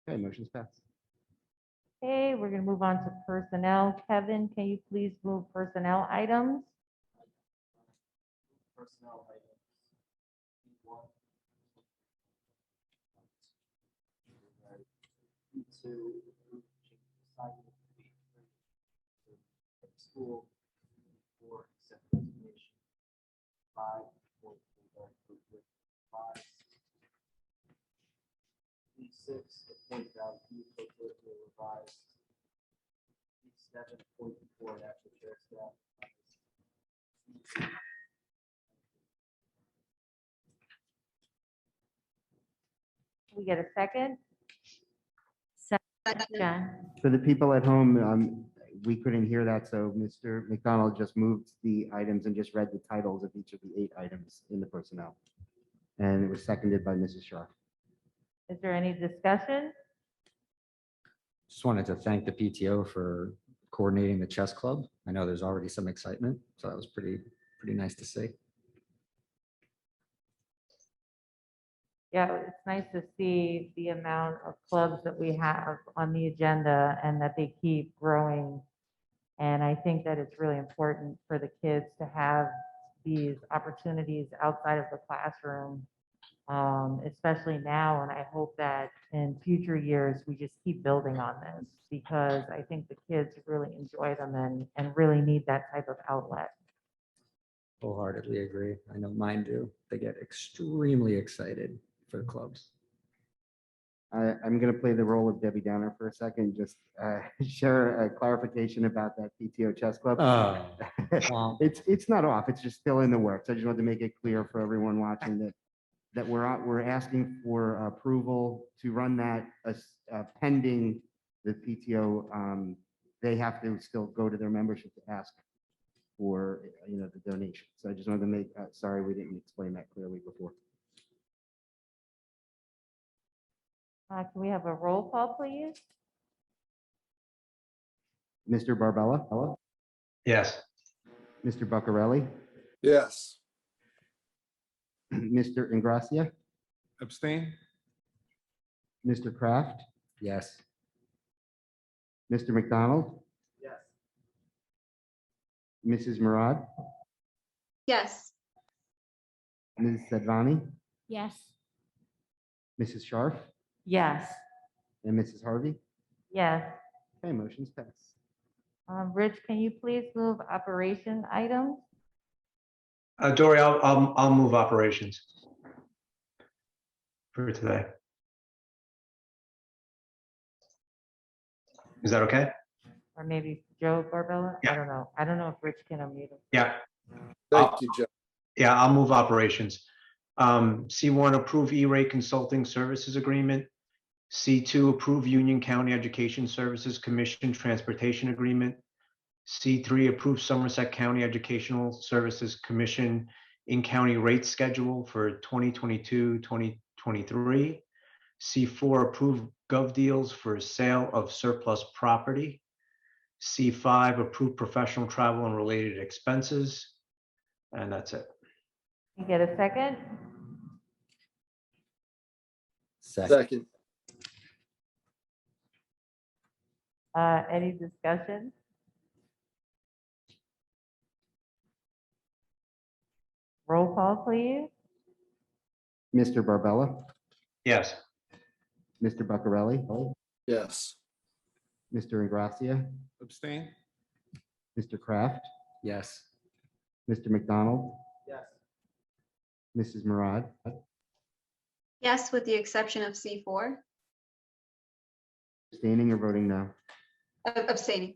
Okay, motion's passed. Okay, we're going to move on to personnel. Kevin, can you please move personnel items? Personnel items. B2, school for acceptance information. 5, 4, 5. B6, appoint value revised. B7, 44, actual chair staff. We get a second? Jen, For the people at home, we couldn't hear that, so Mr. McDonald just moved the items and just read the titles of each of the 8 items in the personnel. And it was seconded by Mrs. Sharp. Is there any discussion? Just wanted to thank the PTO for coordinating the chess club. I know there's already some excitement, so that was pretty nice to see. Yeah, it's nice to see the amount of clubs that we have on the agenda and that they keep growing. And I think that it's really important for the kids to have these opportunities outside of the classroom, especially now. And I hope that in future years, we just keep building on this because I think the kids really enjoy them and really need that type of outlet. Wholeheartedly agree. I know mine do. They get extremely excited for the clubs. I'm going to play the role of Debbie Downer for a second, just share a clarification about that PTO chess club. Wow. It's not off, it's just still in the works. I just wanted to make it clear for everyone watching that we're asking for approval to run that pending the PTO. They have to still go to their membership to ask for, the donation. So I just wanted to make, sorry, we didn't explain that clearly before. Can we have a roll call, please? Mr. Barbella? Hello? Yes. Mr. Buccarelli? Yes. Mr. Ingracia? Abstain? Mr. Kraft? Yes. Mr. McDonald? Yes. Mrs. Murad? Yes. Mrs. Sedvani? yes. Mrs. Sharf? Yes. And Mrs. Harvey? Yes. Okay, motion's passed. Rich, can you please move operation items? Dory, I'll move operations for today. Is that okay? Or maybe Joe Barbella? Yeah. I don't know. I don't know if Rich can unmute him. Yeah. Thank you, Joe. Yeah, I'll move operations. C1, approve E-rate consulting services agreement. C2, approve Union County Education Services Commission transportation agreement. C3, approve Somerset County Educational Services Commission in-county rate schedule for 2022-2023. C4, approve gov deals for sale of surplus property. C5, approve professional travel and related expenses. And that's it. You get a second? Second. Any discussion? Roll call, please. Mr. Barbella? Yes. Mr. Buccarelli? Yes. Mr. Ingracia? Abstain? Mr. Kraft? Yes. Mr. McDonald? Yes. Mrs. Murad? Yes, with the exception of C4, Abstaining or voting no? abstaining.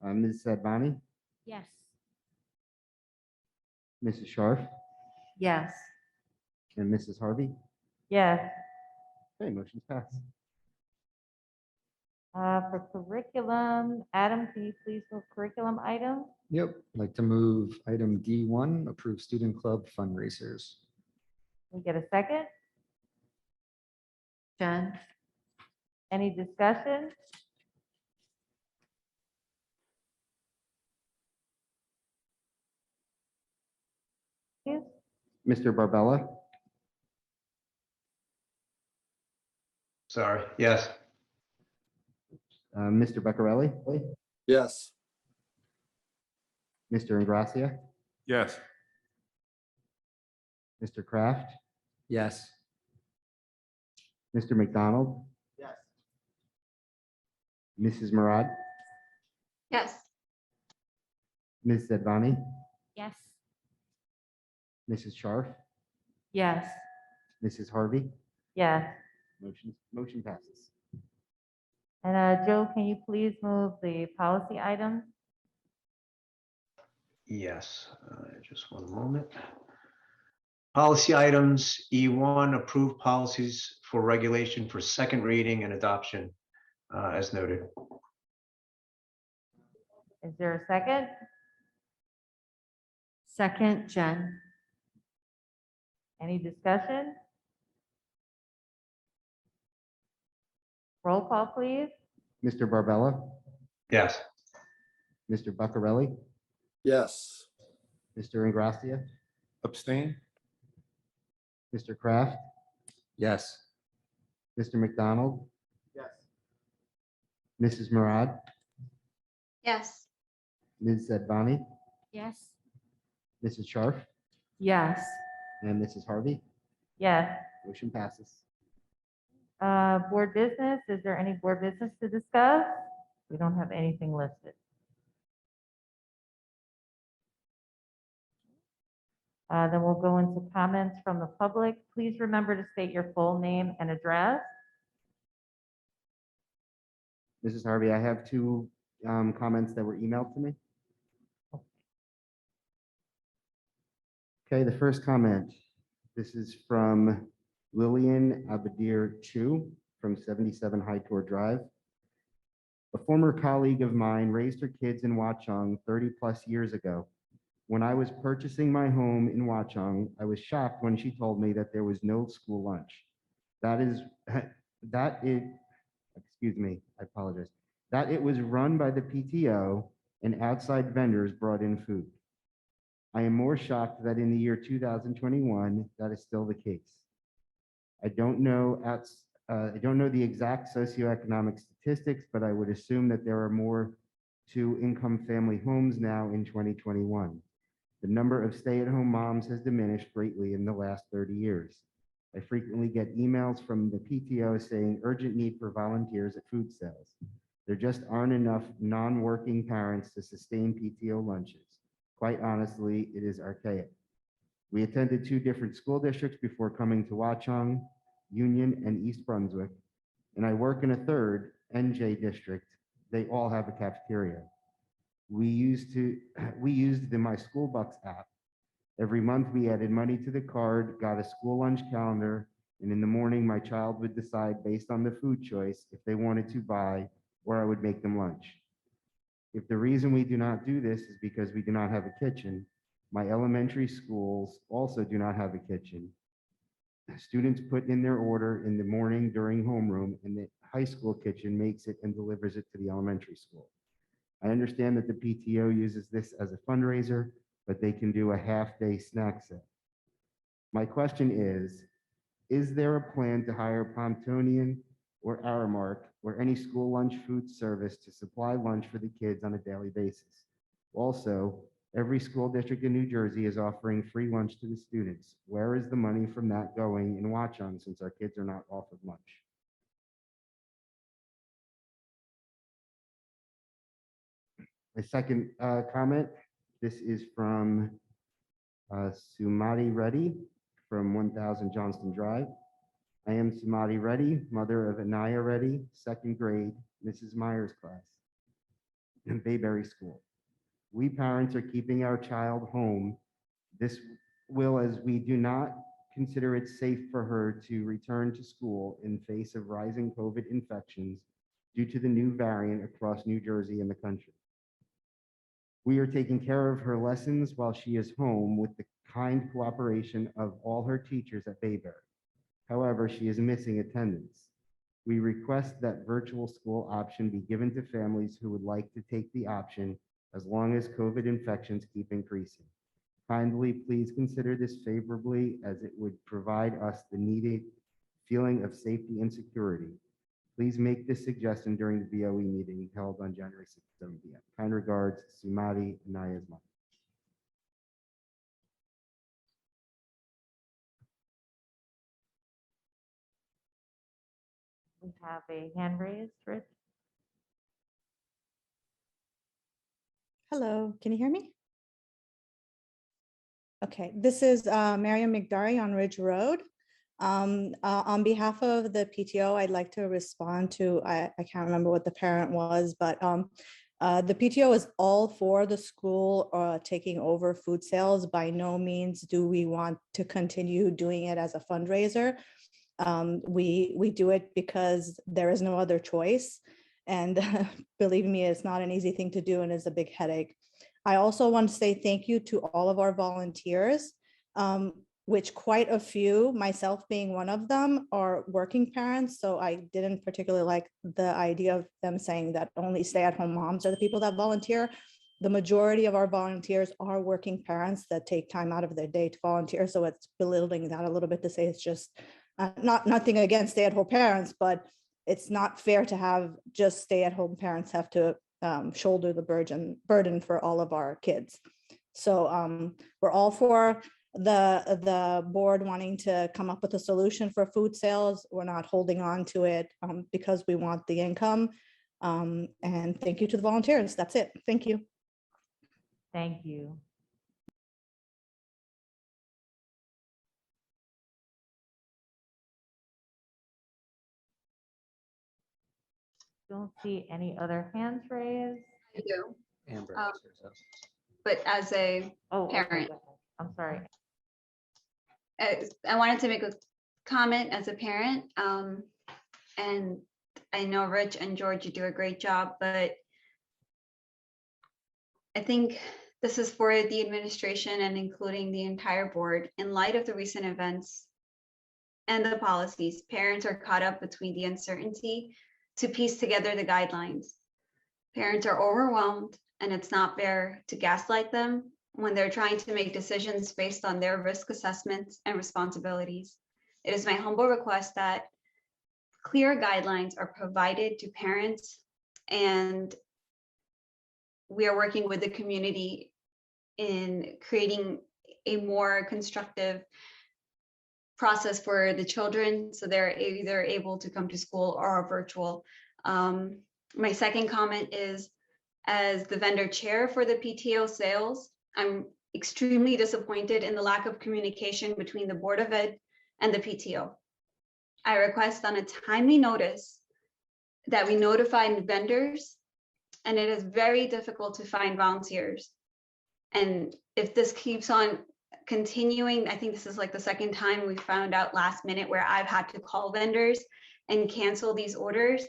Ms. Sedvani? Yes. Mrs. Sharf? Yes. And Mrs. Harvey? Yes. Okay, motion's passed. For curriculum, Adam, can you please move curriculum item? Yep. I'd like to move item D1, approve student club fundraisers. We get a second? Jen, Any discussion? Please? Mr. Barbella? Sorry. Yes. Mr. Buccarelli? Yes. Mr. Ingracia? Yes. Mr. Kraft? Yes. Mr. McDonald? Yes. Mrs. Murad? Yes. Ms. Sedvani? yes. Mrs. Sharf? Yes. Mrs. Harvey? Yes. Motion passes. And Joe, can you please move the policy items? Yes, just one moment. Policy items, E1, approve policies for regulation for second reading and adoption, as noted. Is there a second? Second, Jen. Any discussion? Roll call, please. Mr. Barbella, Yes. Mr. Buccarelli, Yes. Mr. Ingracia, Abstain? Mr. Kraft, Yes. Mr. McDonald, Yes. Mrs. Murad, Yes. Ms. Zadvani, Yes. Mrs. Sharf, Yes. and Mrs. Harvey. Yes. Motion passes. Board business, is there any board business to discuss? We don't have anything listed. Then we'll go into comments from the public. Please remember to state your full name and address. Mrs. Harvey, I have two comments that were emailed to me. Okay, the first comment, this is from Lillian Abadir Chu from 77 High Tor Drive. A former colleague of mine raised her kids in Watchung 30 plus years ago. When I was purchasing my home in Watchung, I was shocked when she told me that there was no school lunch. Excuse me, I apologize. That it was run by the PTO and outside vendors brought in food. I am more shocked that in the year 2021, that is still the case. I don't know the exact socioeconomic statistics, but I would assume that there are more two-income family homes now in 2021. The number of stay-at-home moms has diminished greatly in the last 30 years. I frequently get emails from the PTO saying urgent need for volunteers at food sales. There just aren't enough non-working parents to sustain PTO lunches. Quite honestly, it is archaic. We attended two different school districts before coming to Watchung, Union, and East Brunswick, and I work in a third, NJ district. They all have a cafeteria. We used the My School Bucks app. Every month we added money to the card, got a school lunch calendar, and in the morning my child would decide based on the food choice if they wanted to buy or I would make them lunch. If the reason we do not do this is because we do not have a kitchen, my elementary schools also do not have a kitchen. Students put in their order in the morning during homeroom, and the high school kitchen makes it and delivers it to the elementary school. I understand that the PTO uses this as a fundraiser, but they can do a half-day snack set. My question is there a plan to hire Pontonian or Aramark or any school lunch food service to supply lunch for the kids on a daily basis? Also, every school district in New Jersey is offering free lunch to the students. Where is the money from that going in Watchung since our kids are not offered lunch? My second comment, this is from Sumati Reddy from 1000 Johnston Drive. I am Sumati Reddy, mother of Anaya Reddy, second grade, Mrs. Myers class in Bayberry School. We parents are keeping our child home. This will, as we do not consider it safe for her to return to school in face of rising COVID infections due to the new variant across New Jersey and the country. We are taking care of her lessons while she is home with the kind cooperation of all her teachers at Bayberry. However, she is missing attendance. We request that virtual school option be given to families who would like to take the option as long as COVID infections keep increasing. Kindly please consider this favorably as it would provide us the needed feeling of safety and security. Please make this suggestion during the BOE meeting held on January 6th, 7 p.m. Kind regards, Sumati Anaya's mom. We have a hand raised, Rich. Hello, can you hear me? Okay, this is Mariam Migdari on Ridge Road. On behalf of the PTO, I'd like to respond to, I can't remember what the parent was, but the PTO is all for the school taking over food sales. By no means do we want to continue doing it as a fundraiser. We do it because there is no other choice. And believe me, it's not an easy thing to do and is a big headache. I also want to say thank you to all of our volunteers, which quite a few, myself being one of them, are working parents. So I didn't particularly like the idea of them saying that only stay-at-home moms are the people that volunteer. The majority of our volunteers are working parents that take time out of their day to volunteer. So it's belittling that a little bit to say it's just nothing against stay-at-home parents, but it's not fair to have just stay-at-home parents have to shoulder the burden for all of our kids. So we're all for the board wanting to come up with a solution for food sales. We're not holding on to it because we want the income. And thank you to the volunteers. That's it. Thank you. Thank you. Don't see any other hands raised. I do. Amber. Um, But as a Oh, okay, parent, go ahead. I'm sorry. I wanted to make a comment as a parent. And I know Rich and George, you do a great job, but I think this is for the administration and including the entire board. In light of the recent events and the policies, parents are caught up between the uncertainty to piece together the guidelines. Parents are overwhelmed, and it's not fair to gaslight them when they're trying to make decisions based on their risk assessments and responsibilities. It is my humble request that clear guidelines are provided to parents, and we are working with the community in creating a more constructive process for the children so they're either able to come to school or virtual. My second comment is, as the vendor chair for the PTO sales, I'm extremely disappointed in the lack of communication between the Board of Ed and the PTO. I request on a timely notice that we notify vendors, and it is very difficult to find volunteers. And if this keeps on continuing, I think this is like the second time we found out last minute where I've had to call vendors and cancel these orders.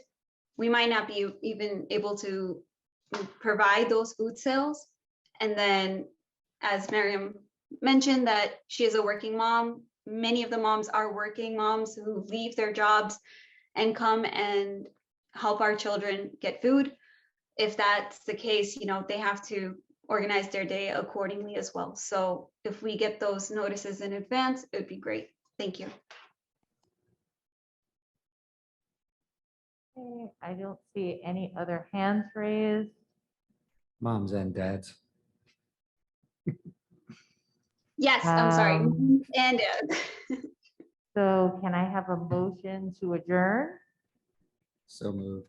We might not be even able to provide those food sales. And then, as Miriam mentioned, that she is a working mom. Many of the moms are working moms who leave their jobs and come and help our children get food. If that's the case, you know, they have to organize their day accordingly as well. So if we get those notices in advance, it would be great. Thank you. Okay, I don't see any other hands raised. Moms and dads. Yes, I'm sorry. And So can I have a motion to adjourn? So moved.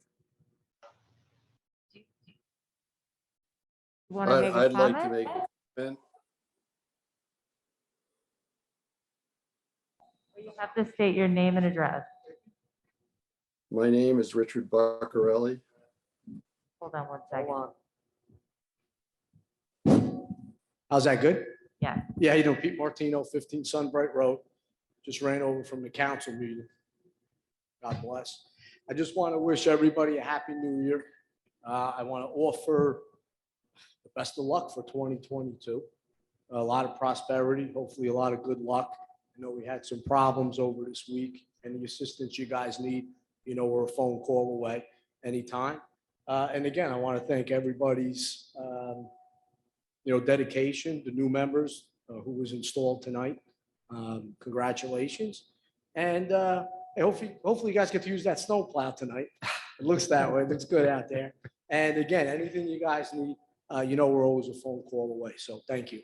You want to make a I'd like to comment? make a comment. You have to state your name and address. My name is Richard Buccarelli. Hold on one second. How's that, good? Yeah. Yeah, you know, Pete Martino, 15 Sunbright Road. Just ran over from the council meeting. God bless. I just want to wish everybody a happy new year. I want to offer the best of luck for 2022. A lot of prosperity, hopefully a lot of good luck. I know we had some problems over this week. Any assistance you guys need, you know, we're a phone call away anytime. And again, I want to thank everybody's, you know, dedication, the new members who was installed tonight. Congratulations. And hopefully you guys get to use that snow plow tonight. It looks that way. It looks good out there. And again, anything you guys need, you know, we're always a phone call away. So thank you.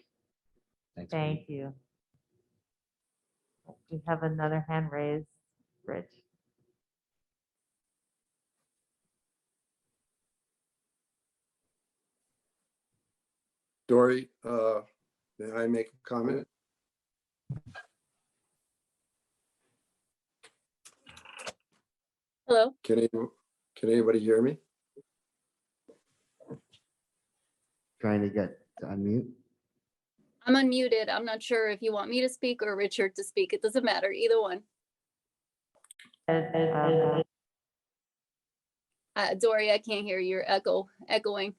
Thanks. Thank you. We have another hand raised, Rich. Dory, may I make a comment? Hello? Can anybody hear me? Trying to get to unmute. I'm unmuted. I'm not sure if you want me to speak or Richard to speak. It doesn't matter, either one. Dory, I can't hear you. You're echoing.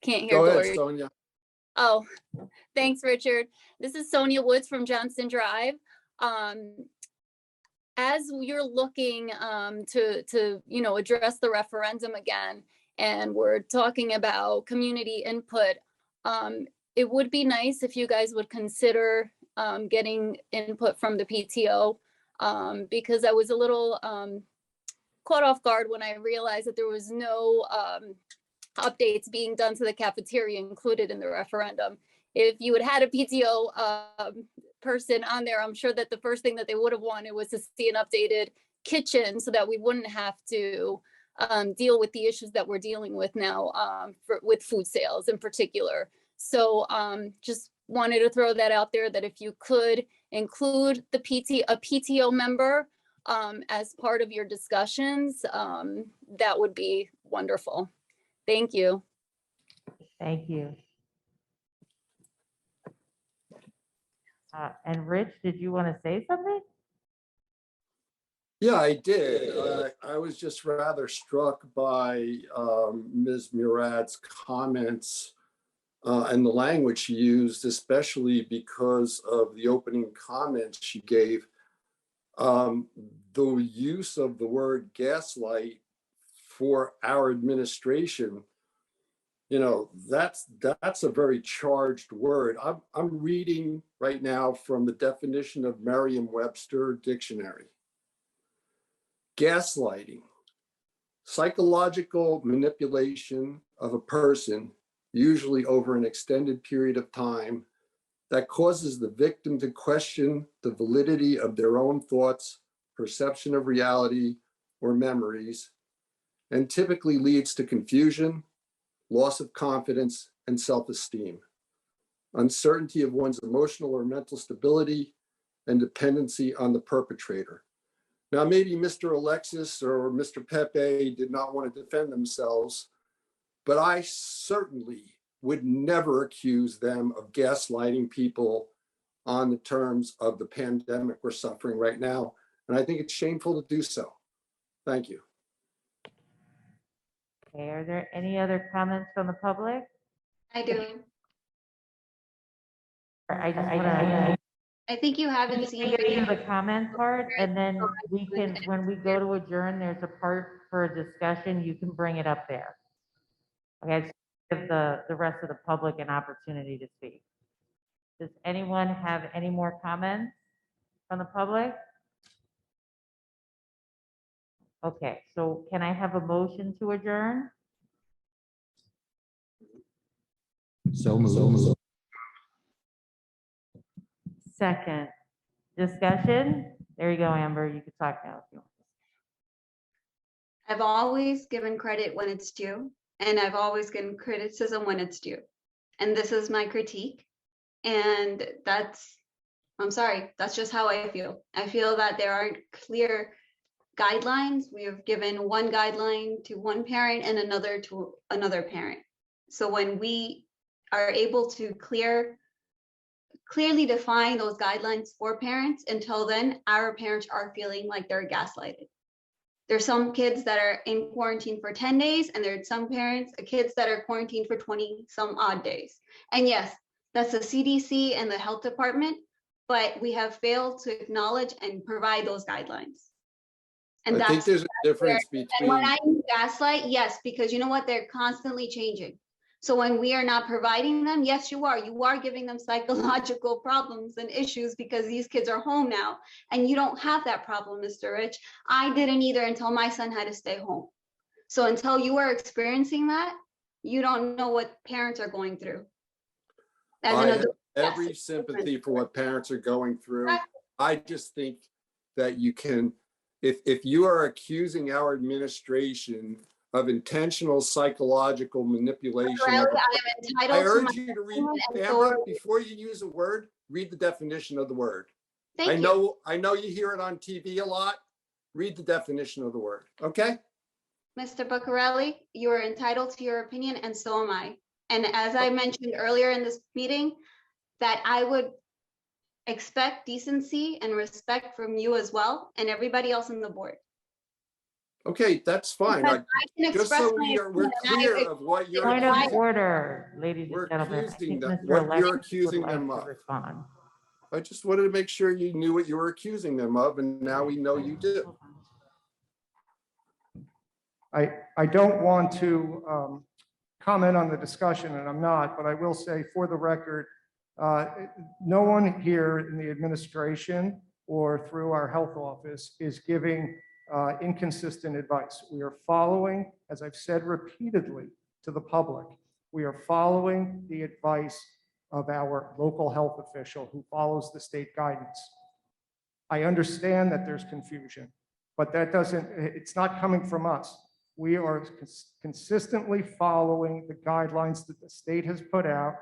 Can't hear Go ahead, Dory. Sonia. Oh, thanks, Richard. This is Sonia Woods from Johnston Drive. As you're looking to address the referendum again, and we're talking about community input, it would be nice if you guys would consider getting input from the PTO, because I was a little caught off guard when I realized that there was no updates being done to the cafeteria included in the referendum. If you had had a PTO person on there, I'm sure that the first thing that they would have wanted was to see an updated kitchen so that we wouldn't have to deal with the issues that we're dealing with now with food sales in particular. So just wanted to throw that out there, that if you could include a PTO member as part of your discussions, that would be wonderful. Thank you. Thank you. And Rich, did you want to say something? Yeah, I did. I was just rather struck by Ms. Murad's comments and the language she used, especially because of the opening comments she gave. The use of the word gaslight for our administration, that's a very charged word. I'm reading right now from the definition of Merriam-Webster dictionary. Gaslighting, psychological manipulation of a person, usually over an extended period of time, that causes the victim to question the validity of their own thoughts, perception of reality, or memories, and typically leads to confusion, loss of confidence, and self-esteem, uncertainty of one's emotional or mental stability, and dependency on the perpetrator. Now, maybe Mr. Alexis or Mr. Pepe did not want to defend themselves, but I certainly would never accuse them of gaslighting people on the terms of the pandemic we're suffering right now. And I think it's shameful to do so. Thank you. Okay, are there any other comments from the public? I do. I just want to I think you haven't seen. get to the comment part, and then we can, when we go to adjourn, there's a part for a discussion, you can bring it up there. Okay, so give the rest of the public an opportunity to speak. Does anyone have any more comments from the public? Okay, so can I have a motion to adjourn? So moved. Second. Discussion? There you go, Amber, you can talk now if you want. I've always given credit when it's due, and I've always given criticism when it's due. And this is my critique. And I'm sorry, that's just how I feel. I feel that there aren't clear guidelines. We have given one guideline to one parent and another to another parent. So when we are able to clearly define those guidelines for parents, until then, our parents are feeling like they're gaslighted. There's some kids that are in quarantine for 10 days, and there's some kids that are quarantined for 20 some odd days. And yes, that's the CDC and the health department, but we have failed to acknowledge and provide those guidelines. And I think there's a difference and between. when I gaslight, yes, because you know what? They're constantly changing. So when we are not providing them, yes, you are giving them psychological problems and issues because these kids are home now. And you don't have that problem, Mr. Rich. I didn't either until my son had to stay home. So until you are experiencing that, you don't know what parents are going through. As I an have adult, every yes, sympathy for what parents are going through. I just think that you can, if you are accusing our administration of intentional psychological manipulation. I am entitled I to urge my you to read, opinion and Amber, authority. before you use a word, read the definition of the word. Thank I you. know you hear it on TV a lot. Read the definition of the word, okay? Mr. Buccarelli, you are entitled to your opinion and so am I. And as I mentioned earlier in this meeting, that I would expect decency and respect from you as well and everybody else on the board. Okay, that's fine. Because I can Just express so my we're opinion, and I clear of what you're Point I- of order, ladies We're and gentlemen. I accusing think them- Mr. what you're Alexis accusing would like them to of. respond. I just wanted to make sure you knew what you were accusing them of, and now we know you do. I don't want to comment on the discussion, and I'm not, but I will say for the record, no one here in the administration or through our health office is giving inconsistent advice. We are following, as I've said repeatedly to the public, we are following the advice of our local health official who follows the state guidance. I understand that there's confusion, but that doesn't, it's not coming from us. We are consistently following the guidelines that the state has put out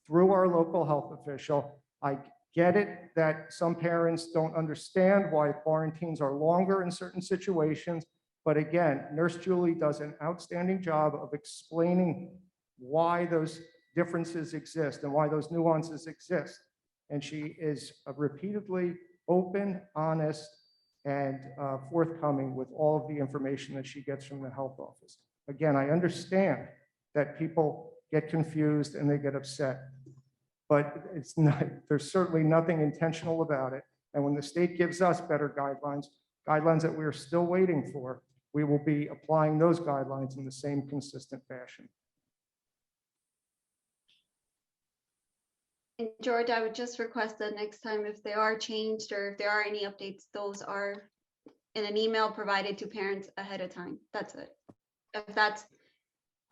through our local health official. I get it that some parents don't understand why quarantines are longer in certain situations. But again, Nurse Julie does an outstanding job of explaining why those differences exist and why those nuances exist. And she is repeatedly open, honest, and forthcoming with all of the information that she gets from the health office. Again, I understand that people get confused and they get upset, but it's not, there's certainly nothing intentional about it. And when the state gives us better guidelines that we're still waiting for, we will be applying those guidelines in the same consistent fashion. And George, I would just request that next time if they are changed or if there are any updates, those are in an email provided to parents ahead of time. That's it. If that's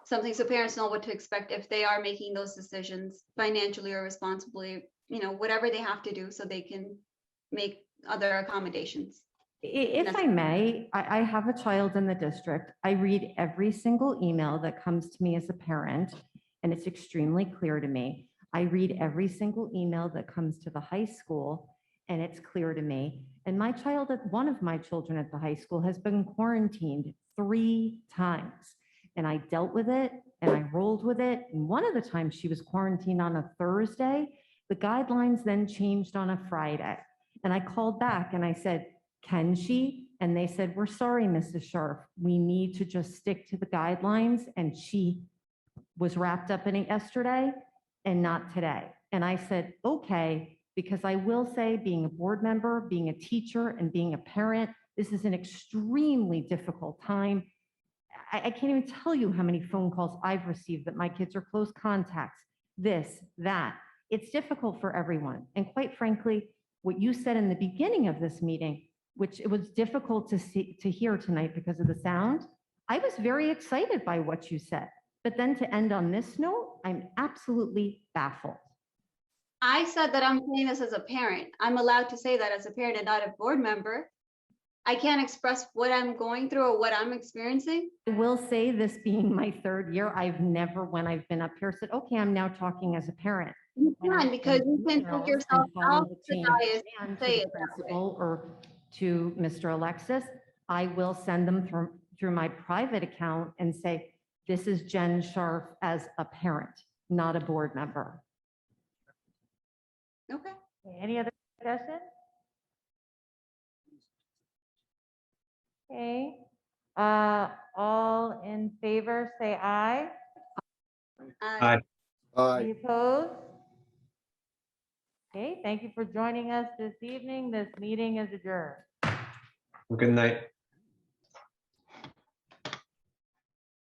something so parents know what to expect if they are making those decisions financially or responsibly, you know, whatever they have to do so they can make other accommodations. If I may, I have a child in the district. I read every single email that comes to me as a parent, and it's extremely clear to me. I read every single email that comes to the high school, and it's clear to me. And my child, one of my children at the high school has been quarantined 3 times. And I dealt with it and I rolled with it. And one of the times she was quarantined on a Thursday, the guidelines then changed on a Friday. And I called back and I said, can she? And they said, we're sorry, Mrs. Scharf, we need to just stick to the guidelines. And she was wrapped up in it yesterday and not today. And I said, okay, because I will say, being a board member, being a teacher, and being a parent, this is an extremely difficult time. I can't even tell you how many phone calls I've received that my kids are close contacts, this, that. It's difficult for everyone. And quite frankly, what you said in the beginning of this meeting, which it was difficult to hear tonight because of the sound, I was very excited by what you said. But then to end on this note, I'm absolutely baffled. I said that I'm saying this as a parent. I'm allowed to say that as a parent and not a board member. I can't express what I'm going through or what I'm experiencing. I will say, this being my 3rd year, I've never, when I've been up here, said, okay, I'm now talking as a parent. You can, because you can take yourself out the dais And and to say the it that way. principal or to Mr. Alexis, I will send them through my private account and say, this is Jen Scharf as a parent, not a board member. Okay. Any other discussion? Okay, all in favor, say aye. Aye. Any opposed? Okay, thank you for joining us this evening. This meeting is adjourned. Good night.